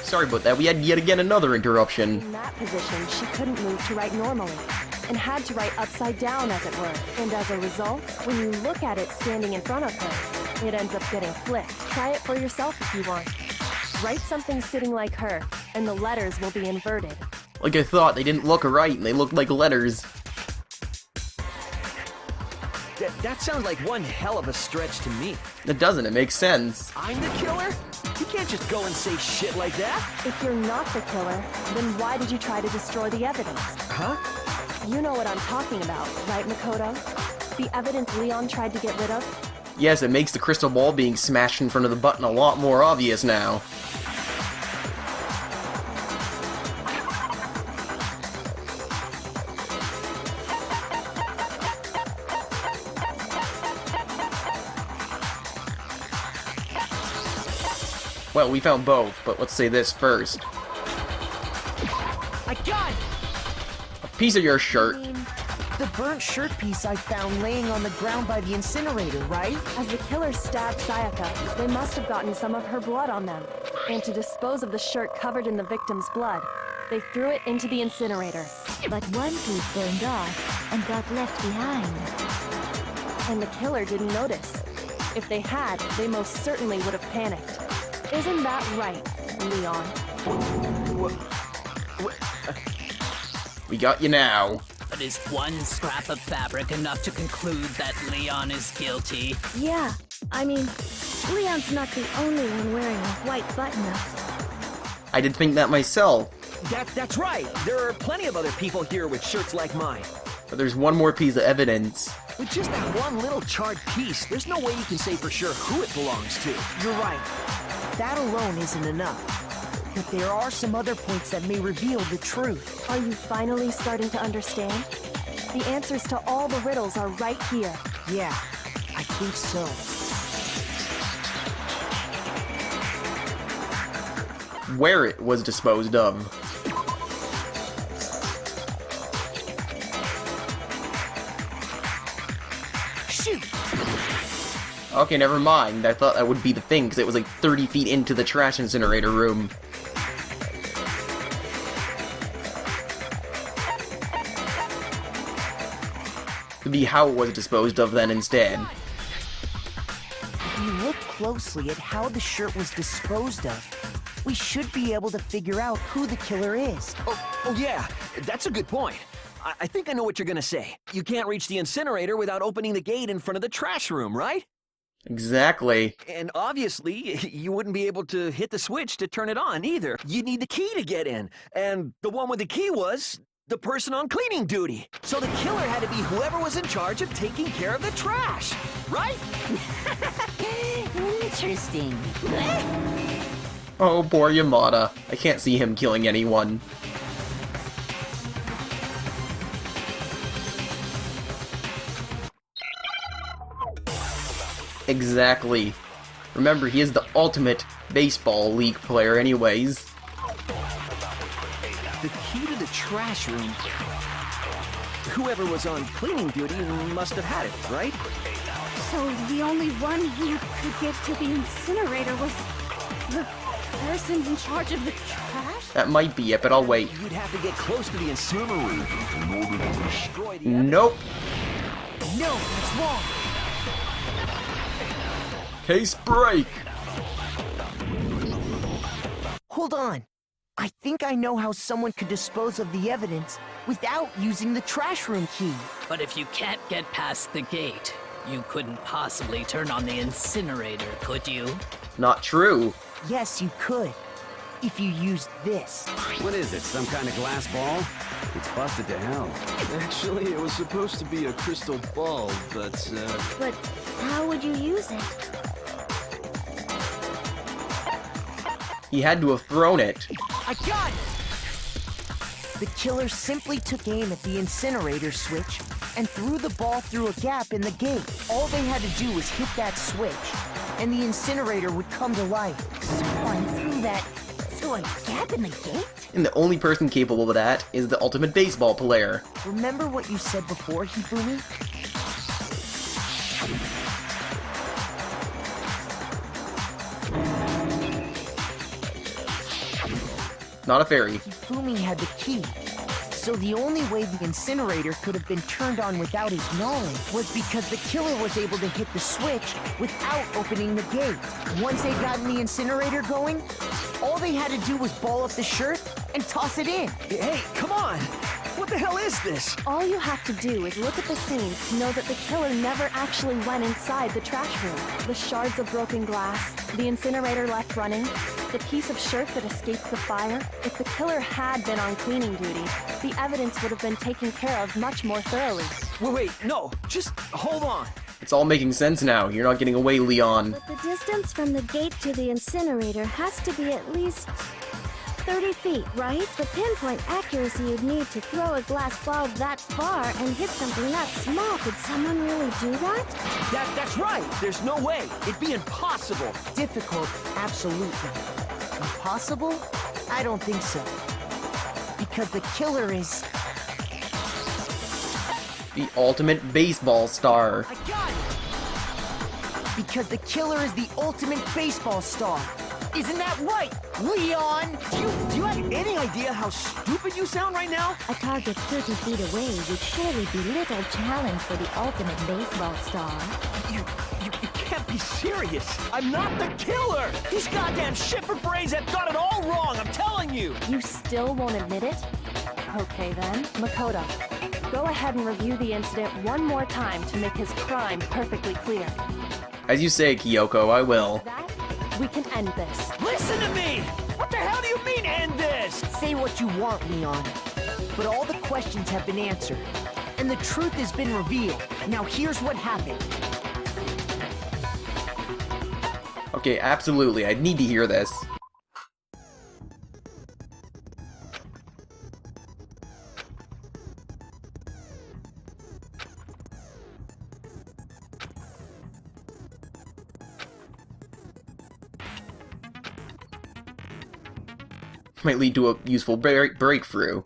Sorry about that, we had yet again another interruption. In that position, she couldn't move to write normally, and had to write upside down, as it were. And as a result, when you look at it standing in front of her, it ends up getting flipped. Try it for yourself if you want. Write something sitting like her, and the letters will be inverted. Like I thought, they didn't look right, and they looked like letters. That sounds like one hell of a stretch to me. It doesn't, it makes sense. I'm the killer? You can't just go and say shit like that. If you're not the killer, then why did you try to destroy the evidence? Huh? You know what I'm talking about, right, Makoto? The evidence Leon tried to get rid of? Yes, it makes the crystal ball being smashed in front of the button a lot more obvious now. Well, we found both, but let's say this first. I got it! A piece of your shirt. The burnt shirt piece I found laying on the ground by the incinerator, right? As the killer stabbed Sayaka, they must have gotten some of her blood on them. And to dispose of the shirt covered in the victim's blood, they threw it into the incinerator. But one piece burned off and got left behind. And the killer didn't notice. If they had, they most certainly would have panicked. Isn't that right, Leon? We got you now. But is one scrap of fabric enough to conclude that Leon is guilty? Yeah, I mean, Leon's not the only one wearing a white button-up. I did think that myself. That's right. There are plenty of other people here with shirts like mine. But there's one more piece of evidence. With just that one little charred piece, there's no way you can say for sure who it belongs to. You're right. That alone isn't enough. But there are some other points that may reveal the truth. Are you finally starting to understand? The answers to all the riddles are right here. Yeah, I think so. Where it was disposed of. Shoot! Okay, never mind. I thought that would be the thing, because it was like 30 feet into the trash incinerator room. Could be how it was disposed of then instead. If you look closely at how the shirt was disposed of, we should be able to figure out who the killer is. Oh yeah, that's a good point. I think I know what you're gonna say. You can't reach the incinerator without opening the gate in front of the trash room, right? Exactly. And obviously, you wouldn't be able to hit the switch to turn it on either. You'd need the key to get in. And the one with the key was the person on cleaning duty. So the killer had to be whoever was in charge of taking care of the trash, right? Interesting. Oh, poor Yamada. I can't see him killing anyone. Exactly. Remember, he is the ultimate baseball league player anyways. The key to the trash room. Whoever was on cleaning duty must have had it, right? So the only one who could get to the incinerator was the person in charge of the trash? That might be it, but I'll wait. You'd have to get close to the incinerator in order to destroy the Nope. No, that's wrong. Case break. Hold on. I think I know how someone could dispose of the evidence without using the trash room key. But if you can't get past the gate, you couldn't possibly turn on the incinerator, could you? Not true. Yes, you could. If you used this. What is it, some kind of glass ball? It's busted to hell. Actually, it was supposed to be a crystal ball, but, But how would you use it? He had to have thrown it. I got it! The killer simply took aim at the incinerator switch and threw the ball through a gap in the gate. All they had to do was hit that switch, and the incinerator would come to life. Someone threw that through a gap in the gate? And the only person capable of that is the ultimate baseball player. Remember what you said before, Hifumi? Not a fairy. Hifumi had the key. So the only way the incinerator could have been turned on without his knowledge was because the killer was able to hit the switch without opening the gate. Once they'd gotten the incinerator going, all they had to do was ball up the shirt and toss it in. Hey, come on! What the hell is this? All you have to do is look at the scene to know that the killer never actually went inside the trash room. The shards of broken glass, the incinerator left running, the piece of shirt that escaped the fire. If the killer had been on cleaning duty, the evidence would have been taken care of much more thoroughly. Wait, no, just hold on. It's all making sense now. You're not getting away, Leon. But the distance from the gate to the incinerator has to be at least 30 feet, right? The pinpoint accuracy you'd need to throw a glass ball that far and hit something that small. Could someone really do that? That's right. There's no way. It'd be impossible. Difficult, absolutely. Impossible? I don't think so. Because the killer is... The ultimate baseball star. I got it! Because the killer is the ultimate baseball star. Isn't that right, Leon? Do you have any idea how stupid you sound right now? A target 30 feet away would surely be little challenge for the ultimate baseball star. You can't be serious. I'm not the killer. These goddamn shipper brains have got it all wrong, I'm telling you. You still won't admit it? Okay then, Makoto. Go ahead and review the incident one more time to make his crime perfectly clear. As you say, Kyoko, I will. We can end this. Listen to me! What the hell do you mean, end this? Say what you want, Leon. But all the questions have been answered. And the truth has been revealed. Now here's what happened. Okay, absolutely. I need to hear this. Might lead to a useful breakthrough.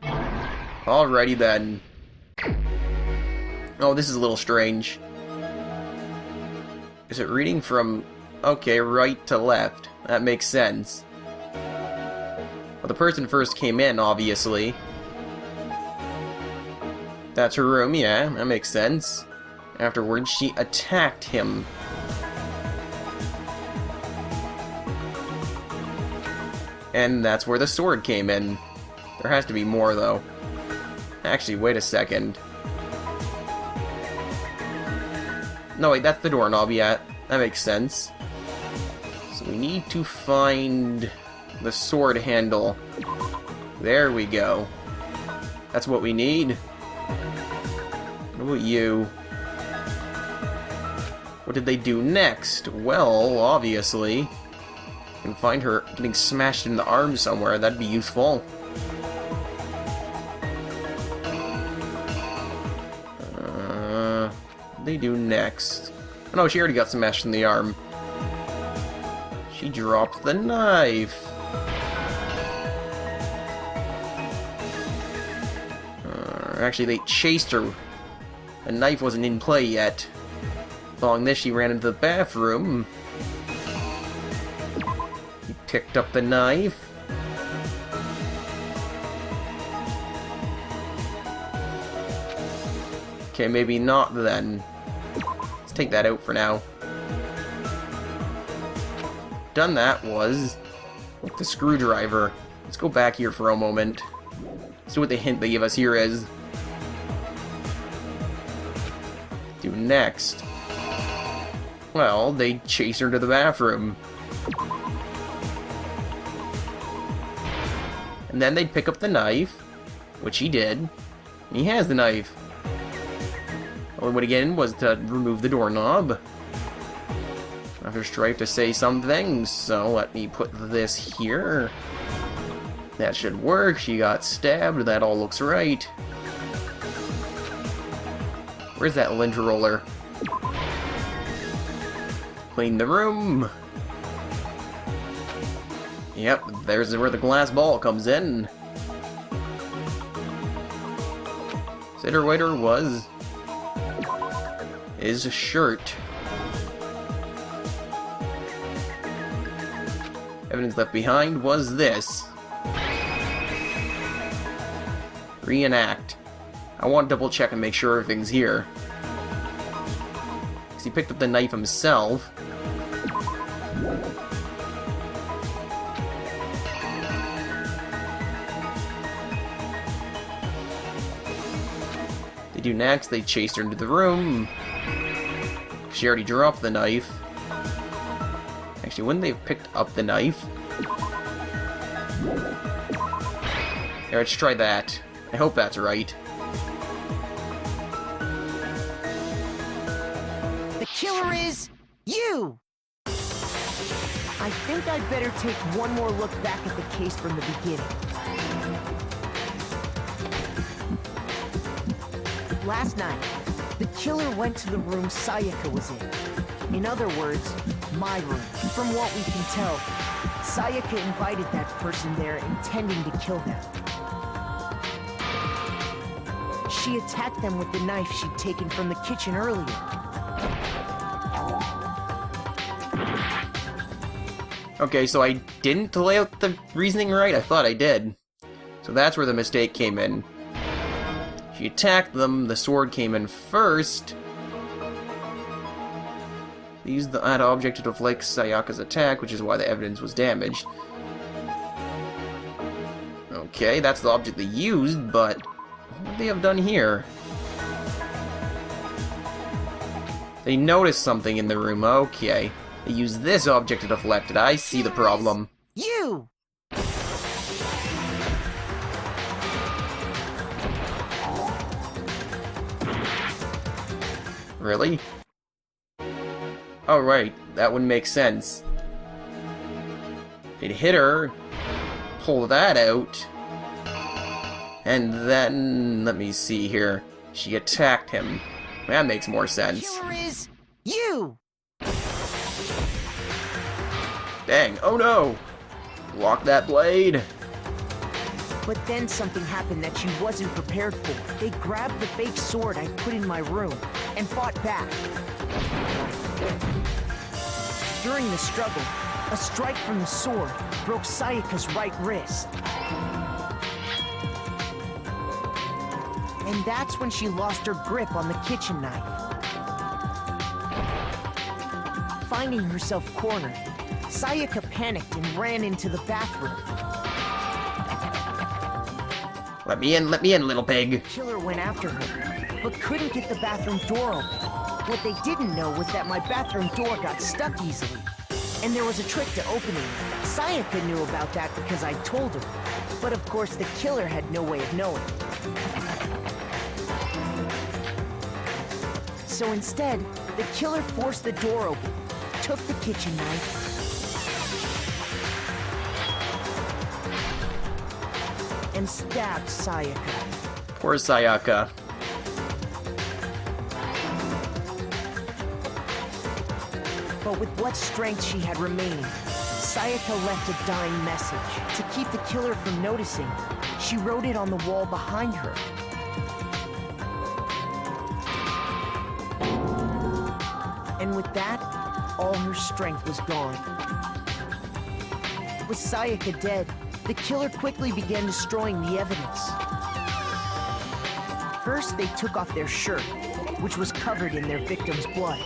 Alrighty then. Oh, this is a little strange. Is it reading from... Okay, right to left. That makes sense. Well, the person first came in, obviously. That's her room, yeah, that makes sense. Afterwards, she attacked him. And that's where the sword came in. There has to be more, though. Actually, wait a second. No, wait, that's the doorknob, yeah. That makes sense. So we need to find the sword handle. There we go. That's what we need. What about you? What did they do next? Well, obviously... Can find her getting smashed in the arm somewhere. That'd be useful. What do they do next? Oh no, she already got smashed in the arm. She dropped the knife. Actually, they chased her. The knife wasn't in play yet. Following this, she ran into the bathroom. He picked up the knife. Okay, maybe not then. Let's take that out for now. Done that was with the screwdriver. Let's go back here for a moment. See what the hint they give us here is. Do next. Well, they chase her to the bathroom. And then they'd pick up the knife, which he did. He has the knife. Only way to get in was to remove the doorknob. After Strife to say something, so let me put this here. That should work. She got stabbed. That all looks right. Where's that lint roller? Clean the room. Yep, there's where the glass ball comes in. Incinerator was his shirt. Evidence left behind was this. Reenact. I want to double check and make sure everything's here. Because he picked up the knife himself. They do next, they chased her into the room. She already dropped the knife. Actually, wouldn't they have picked up the knife? Here, let's try that. I hope that's right. The killer is you! I think I'd better take one more look back at the case from the beginning. Last night, the killer went to the room Sayaka was in. In other words, my room. From what we can tell, Sayaka invited that person there intending to kill them. She attacked them with the knife she'd taken from the kitchen earlier. Okay, so I didn't lay out the reasoning right? I thought I did. So that's where the mistake came in. She attacked them, the sword came in first. They used that object to deflect Sayaka's attack, which is why the evidence was damaged. Okay, that's the object they used, but what would they have done here? They noticed something in the room, okay. They used this object to deflect it, I see the problem. You! Really? Oh right, that would make sense. It hit her, pull that out, and then, let me see here, she attacked him. That makes more sense. Killer is you! Dang, oh no! Block that blade! But then something happened that she wasn't prepared for. They grabbed the fake sword I put in my room and fought back. During the struggle, a strike from the sword broke Sayaka's right wrist. And that's when she lost her grip on the kitchen knife. Finding herself cornered, Sayaka panicked and ran into the bathroom. Let me in, little pig. The killer went after her, but couldn't get the bathroom door open. What they didn't know was that my bathroom door got stuck easily, and there was a trick to opening it. Sayaka knew about that because I told her, but of course the killer had no way of knowing. So instead, the killer forced the door open, took the kitchen knife, and stabbed Sayaka. Poor Sayaka. But with what strength she had remained, Sayaka left a dying message. To keep the killer from noticing, she wrote it on the wall behind her. And with that, all her strength was gone. With Sayaka dead, the killer quickly began destroying the evidence. First, they took off their shirt, which was covered in their victim's blood.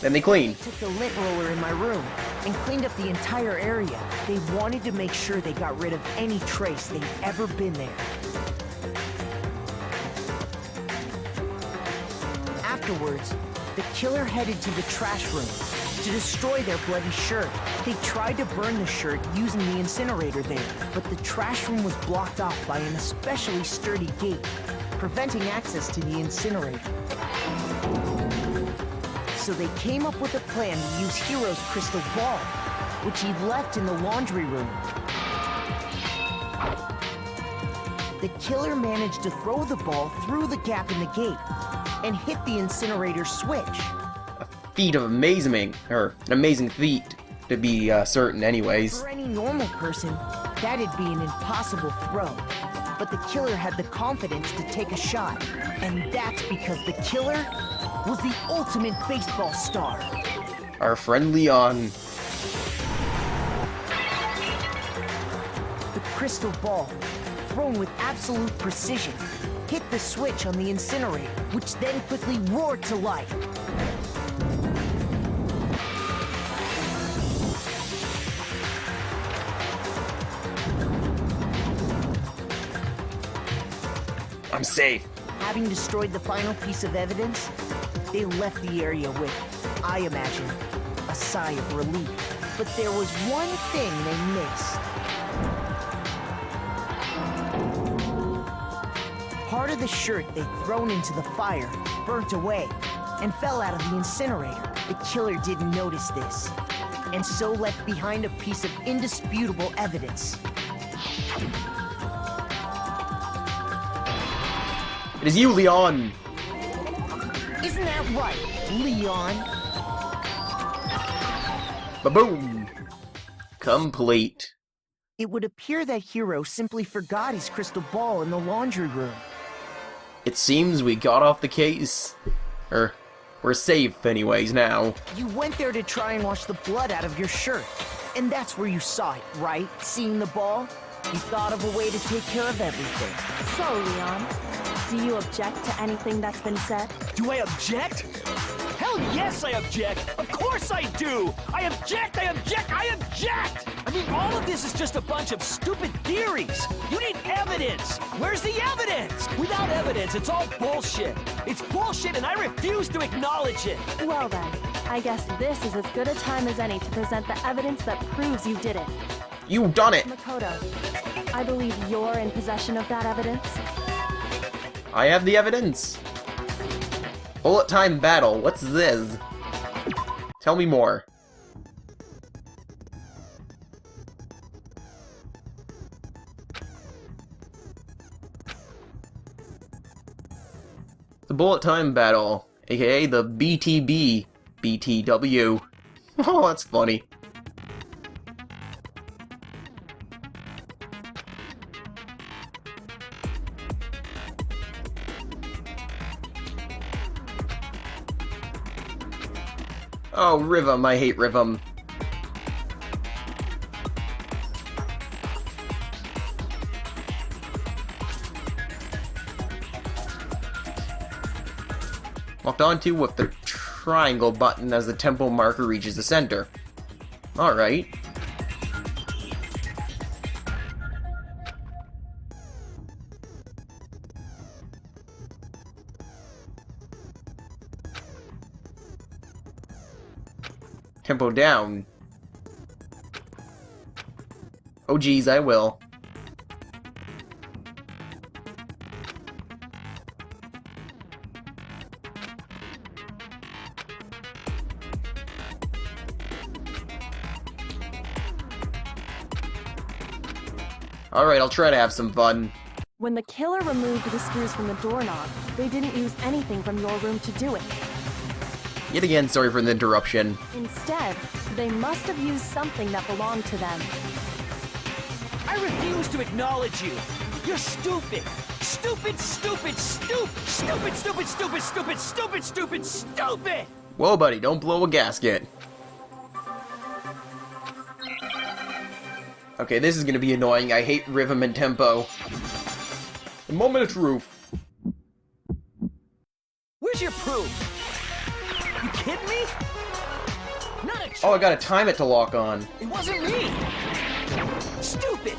Then they cleaned. Took the lint roller in my room and cleaned up the entire area. They wanted to make sure they got rid of any trace they'd ever been there. Afterwards, the killer headed to the trash room to destroy their bloody shirt. They tried to burn the shirt using the incinerator there, but the trash room was blocked off by an especially sturdy gate, preventing access to the incinerator. So they came up with a plan to use Hiro's crystal ball, which he'd left in the laundry room. The killer managed to throw the ball through the gap in the gate and hit the incinerator switch. A feat of amazing, or an amazing feat, to be certain anyways. For any normal person, that'd be an impossible throw. But the killer had the confidence to take a shot. And that's because the killer was the ultimate baseball star. Our friend Leon. The crystal ball, thrown with absolute precision, hit the switch on the incinerator, which then quickly roared to life. I'm safe. Having destroyed the final piece of evidence, they left the area with, I imagine, a sigh of relief. But there was one thing they missed. Part of the shirt they'd thrown into the fire burnt away and fell out of the incinerator. The killer didn't notice this, and so left behind a piece of indisputable evidence. It is you, Leon! Isn't that right, Leon? Ba-boom! Complete. It would appear that Hiro simply forgot his crystal ball in the laundry room. It seems we got off the case. We're safe anyways now. You went there to try and wash the blood out of your shirt. And that's where you saw it, right? Seeing the ball? You thought of a way to take care of everything. So, Leon, do you object to anything that's been said? Do I object? Hell yes, I object! Of course I do! I object! I object! I object! I mean, all of this is just a bunch of stupid theories! You need evidence! Where's the evidence? Without evidence, it's all bullshit! It's bullshit and I refuse to acknowledge it! Well then, I guess this is as good a time as any to present the evidence that proves you did it. You done it! Makoto, I believe you're in possession of that evidence. I have the evidence! Bullet time battle, what's this? Tell me more. The bullet time battle, aka the BTB, BTW. Oh, that's funny. Oh, Rhythm, I hate Rhythm. Locked onto with the triangle button as the tempo marker reaches the center. Alright. Tempo down. Oh geez, I will. Alright, I'll try to have some fun. When the killer removed the screws from the doorknob, they didn't use anything from your room to do it. Yet again, sorry for the interruption. Instead, they must have used something that belonged to them. I refuse to acknowledge you. You're stupid. Stupid, stupid, stupid, stupid, stupid, stupid, stupid, stupid, stupid, stupid! Whoa, buddy, don't blow a gasket. Okay, this is gonna be annoying. I hate rhythm and tempo. The moment of truth. Where's your proof? You kidding me? Not a Oh, I gotta time it to lock on. It wasn't me! Stupid!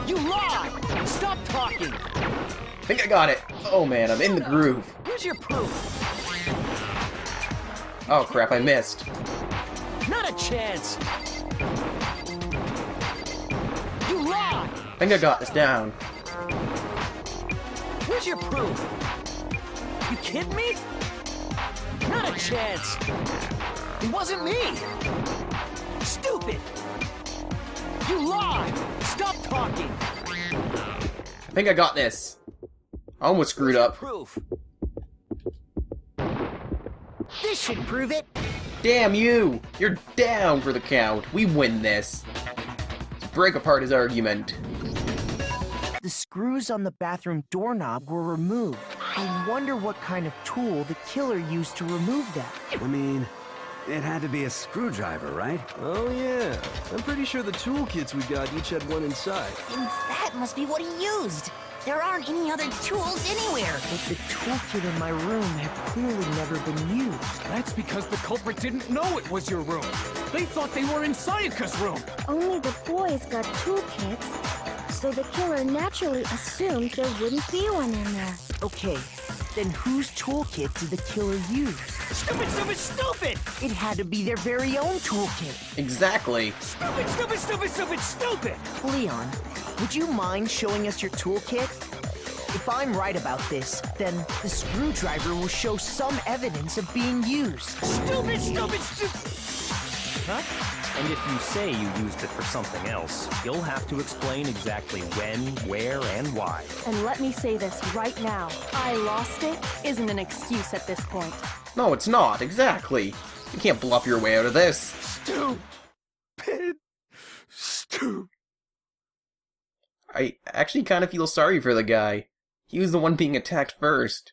You lied! Stop talking! I think I got it. Oh man, I'm in the groove. Where's your proof? Oh crap, I missed. Not a chance! You lied! I think I got this down. Where's your proof? You kidding me? Not a chance! It wasn't me! Stupid! You lied! Stop talking! I think I got this. I almost screwed up. Proof. This should prove it. Damn you! You're down for the count. We win this. Let's break apart his argument. The screws on the bathroom doorknob were removed. I wonder what kind of tool the killer used to remove that. I mean, it had to be a screwdriver, right? Oh yeah, I'm pretty sure the toolkits we got each had one inside. And that must be what he used. There aren't any other tools anywhere. But the toolkit in my room had clearly never been used. That's because the culprit didn't know it was your room. They thought they were in Sayaka's room. Only the boys got toolkits, so the killer naturally assumed there wouldn't be one in there. Okay, then whose toolkit did the killer use? Stupid, stupid, stupid! It had to be their very own toolkit. Exactly. Stupid, stupid, stupid, stupid, stupid! Leon, would you mind showing us your toolkit? If I'm right about this, then the screwdriver will show some evidence of being used. Stupid, stupid, stupid! Huh? And if you say you used it for something else, you'll have to explain exactly when, where, and why. And let me say this right now. I lost it isn't an excuse at this point. No, it's not. Exactly. You can't bluff your way out of this. Stupid. Stupid. I actually kind of feel sorry for the guy. He was the one being attacked first.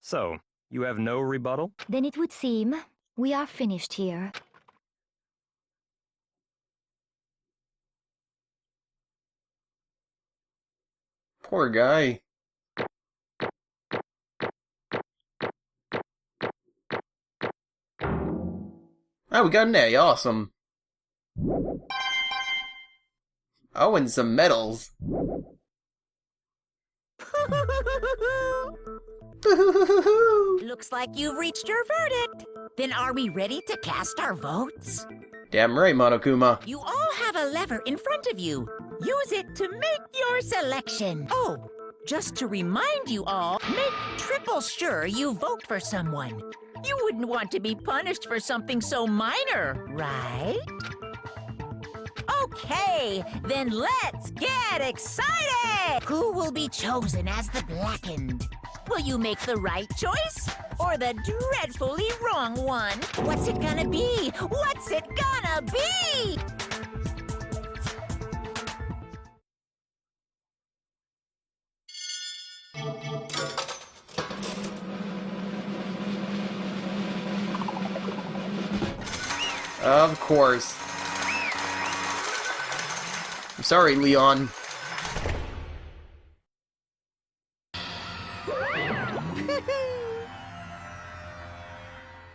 So, you have no rebuttal? Then it would seem we are finished here. Poor guy. Oh, we got an A. Awesome. Oh, and some medals. Looks like you've reached your verdict. Then are we ready to cast our votes? Damn right, Monokuma. You all have a lever in front of you. Use it to make your selection. Oh, just to remind you all, make triple sure you vote for someone. You wouldn't want to be punished for something so minor, right? Okay, then let's get excited! Who will be chosen as the Blackened? Will you make the right choice? Or the dreadfully wrong one? What's it gonna be? What's it gonna be? Of course. I'm sorry, Leon.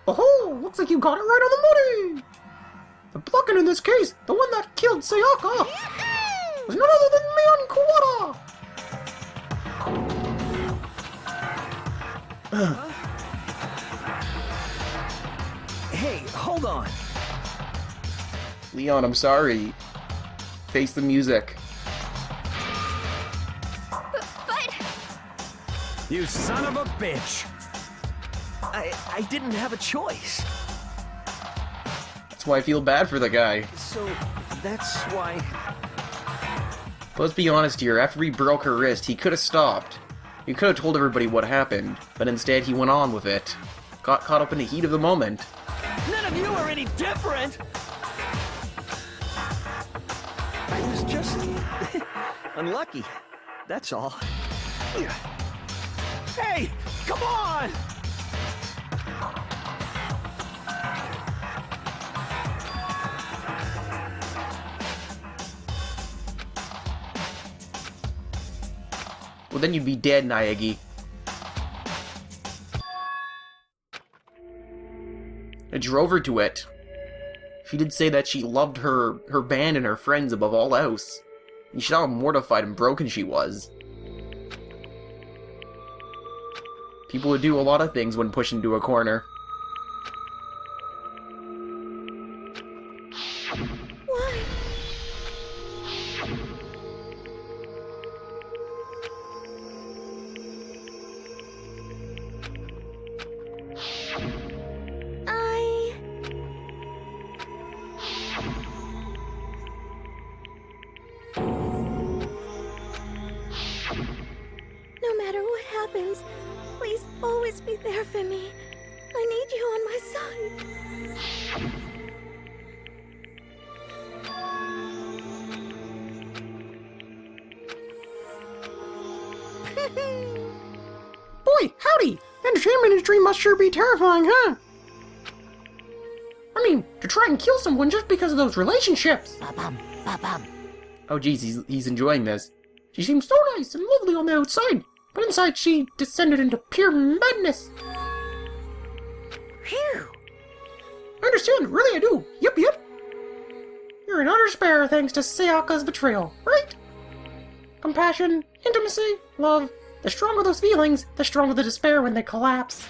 Oh, looks like you got it right on the money! The Blackened in this case, the one that killed Sayaka, was none other than Leon Kawada! Hey, hold on. Leon, I'm sorry. Face the music. But... You son of a bitch! I didn't have a choice. why I feel bad for the guy. So, that's why... Let's be honest here, after he broke her wrist, he could have stopped. He could have told everybody what happened, but instead he went on with it. Got caught up in the heat of the moment. None of you are any different! I was just... unlucky. That's all. Hey! Come on! Well, then you'd be dead, Naegi. I drove her to it. She did say that she loved her band and her friends above all else. You should know how mortified and broken she was. People would do a lot of things when pushed into a corner. Why? No matter what happens, please always be there for me. I need you on my side. Boy, howdy! Entertainment industry must sure be terrifying, huh? I mean, to try and kill someone just because of those relationships! Oh geez, he's enjoying this. She seems so nice and lovely on the outside, but inside she descended into pure madness. Phew! I understand, really I do. Yep. You're in utter despair thanks to Sayaka's betrayal, right? Compassion, intimacy, love. The stronger those feelings, the stronger the despair when they collapse.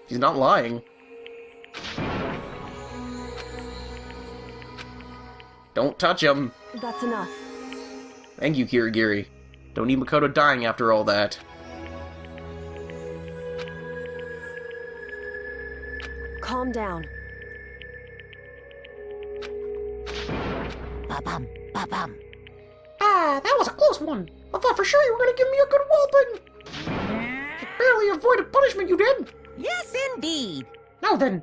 She's not lying. Don't touch him. That's enough. Thank you, Kirigiri. Don't need Makoto dying after all that. Calm down. Ba-bum, ba-bum. Ah, that was a close one. I thought for sure you were gonna give me a good whooping. You barely avoided punishment, you did. Yes, indeed. Now then,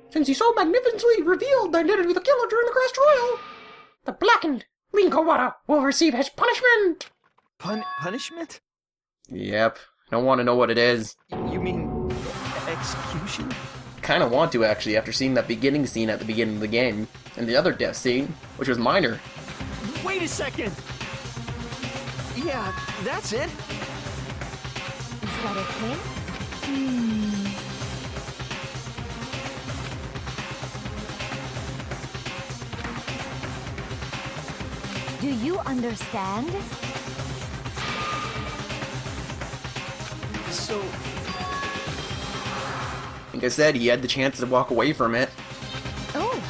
since you so magnificently revealed the identity of the killer during the class trial, the blackened Rin Kawada will receive his punishment! Punishment? Yep. I don't want to know what it is. You mean... execution? Kinda want to, actually, after seeing that beginning scene at the beginning of the game, and the other death scene, which was minor. Wait a second! Yeah, that's it. Is that a hint? Do you understand? So... Like I said, he had the chance to walk away from it. Oh.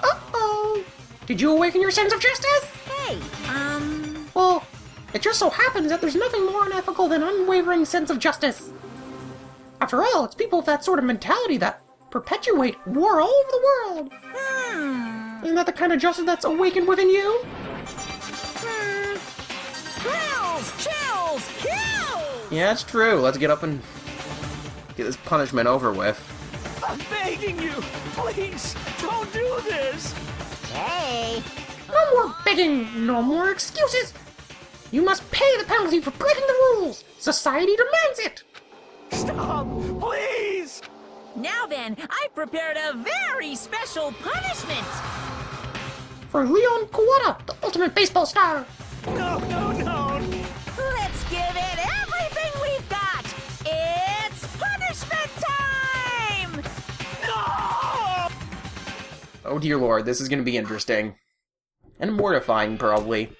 Uh-oh! Did you awaken your sense of justice? Hey, Well, it just so happens that there's nothing more unethical than unwavering sense of justice. After all, it's people with that sort of mentality that perpetuate war all over the world. Isn't that the kind of justice that's awakened within you? Chills! Kills! Yeah, it's true. Let's get up and get this punishment over with. I'm begging you! Please, don't do this! Hey! No more begging, no more excuses! You must pay the penalty for breaking the rules! Society demands it! Stop! Please! Now then, I've prepared a very special punishment! For Leon Kawada, the ultimate baseball star! No! Let's give it everything we've got! It's punishment time! No! Oh dear lord, this is gonna be interesting. And mortifying, probably.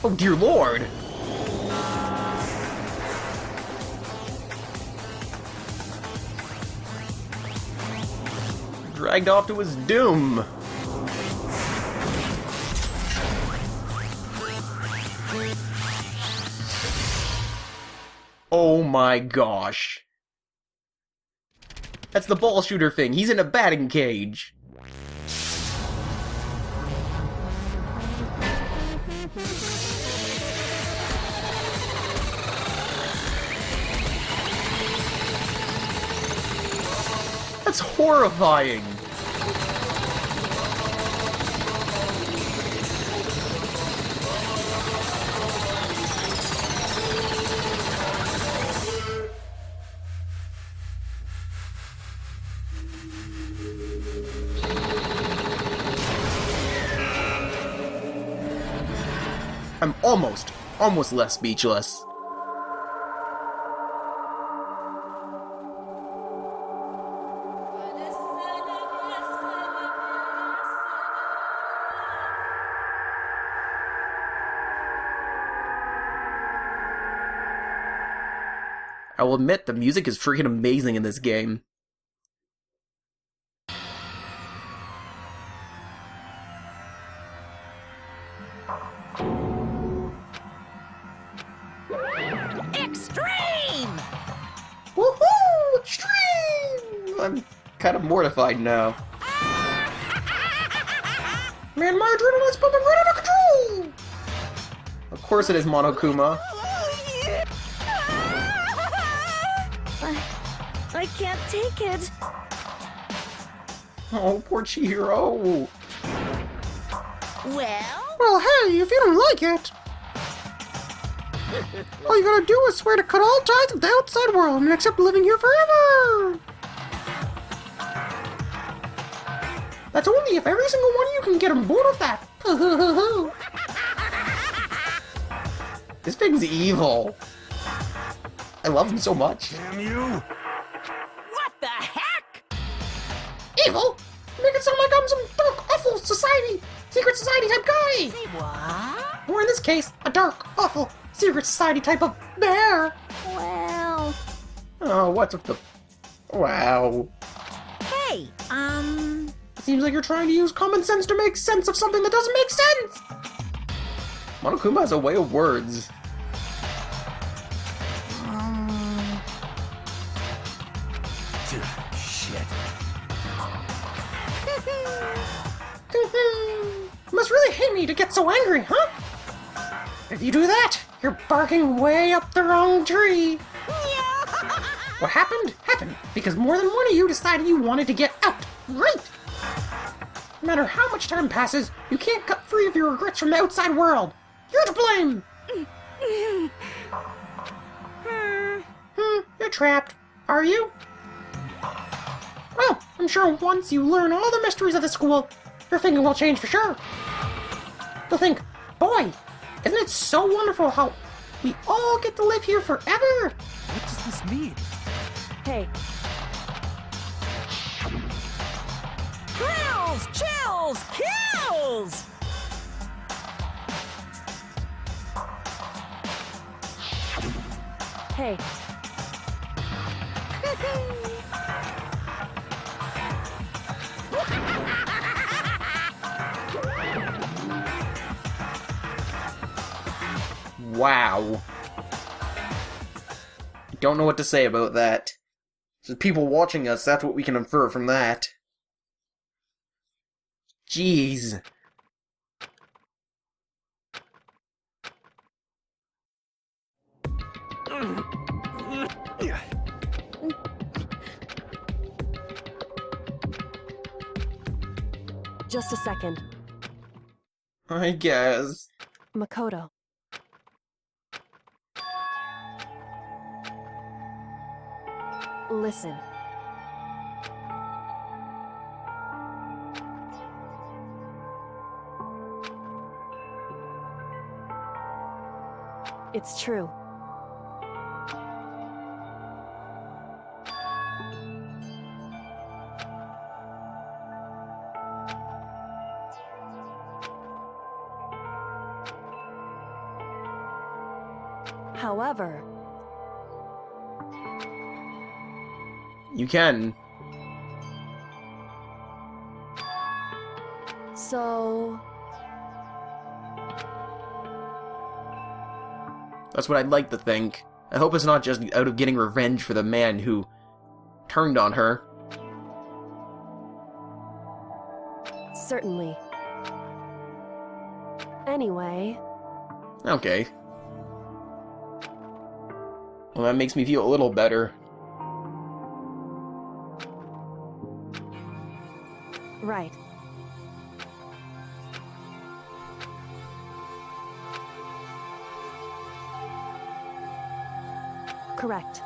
Oh dear lord! Dragged off to his doom! Oh my gosh. That's the ball shooter thing. He's in a batting cage. That's horrifying. I'm almost less speechless. I will admit, the music is freaking amazing in this game. Extreme! Woohoo! Extreme! I'm kind of mortified now. Man, my adrenaline's pumping right out of control! Of course it is, Monokuma. I can't take it. Oh, poor Chihiro. Well, hey, if you don't like it, all you gotta do is swear to cut all ties with the outside world and accept living here forever. That's only if every single one of you can get on board with that. This thing's evil. I love him so much. Damn you! what the heck? Evil? Make it sound like I'm some dark, awful society, secret society type guy. Say what? Or in this case, a dark, awful, secret society type of bear. Well, Oh, what's with the... Wow. Hey, Seems like you're trying to use common sense to make sense of something that doesn't make sense. Monokuma has a way of words. Shit. You must really hate me to get so angry, huh? If you do that, you're barking way up the wrong tree. What happened, happened, because more than one of you decided you wanted to get out, right? No matter how much time passes, you can't cut free of your regrets from the outside world. You're to blame! You're trapped. Are you? Well, I'm sure once you learn all the mysteries of the school, your thinking will change for sure. You'll think, boy, isn't it so wonderful how we all get to live here forever? What does this mean? Hey, Grills, chills, kills! hey. Wow. I don't know what to say about that. So people watching us, that's what we can infer from that. Jeez. Just a second. I guess. Makoto. Listen. It's true. However... You can. So... That's what I'd like to think. I hope it's not just out of getting revenge for the man who turned on her. Certainly. Anyway... Okay. Well, that makes me feel a little better. Right. Correct.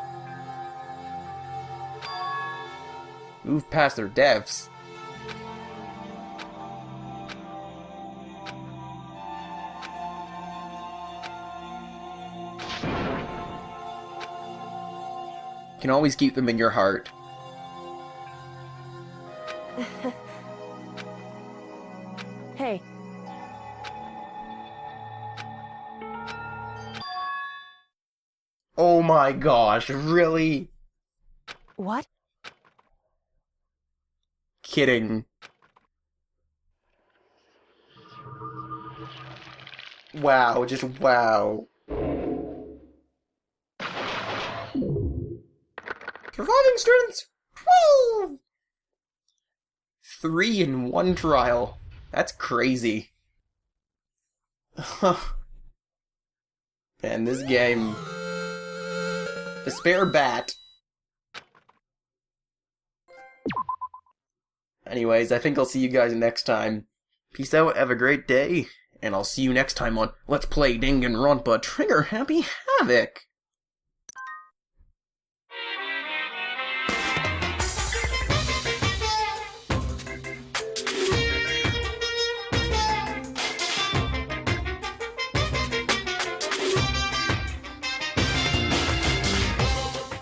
Move past their deaths. You can always keep them in your heart. Hey. Oh my gosh, really? What? Kidding. Wow, just wow. Surviving students, 12! 3 in 1 trial. That's crazy. Man, this game... The spare bat. Anyways, I think I'll see you guys next time. Peace out, have a great day, and I'll see you next time on Let's Play Danganronpa Trigger Happy Havoc!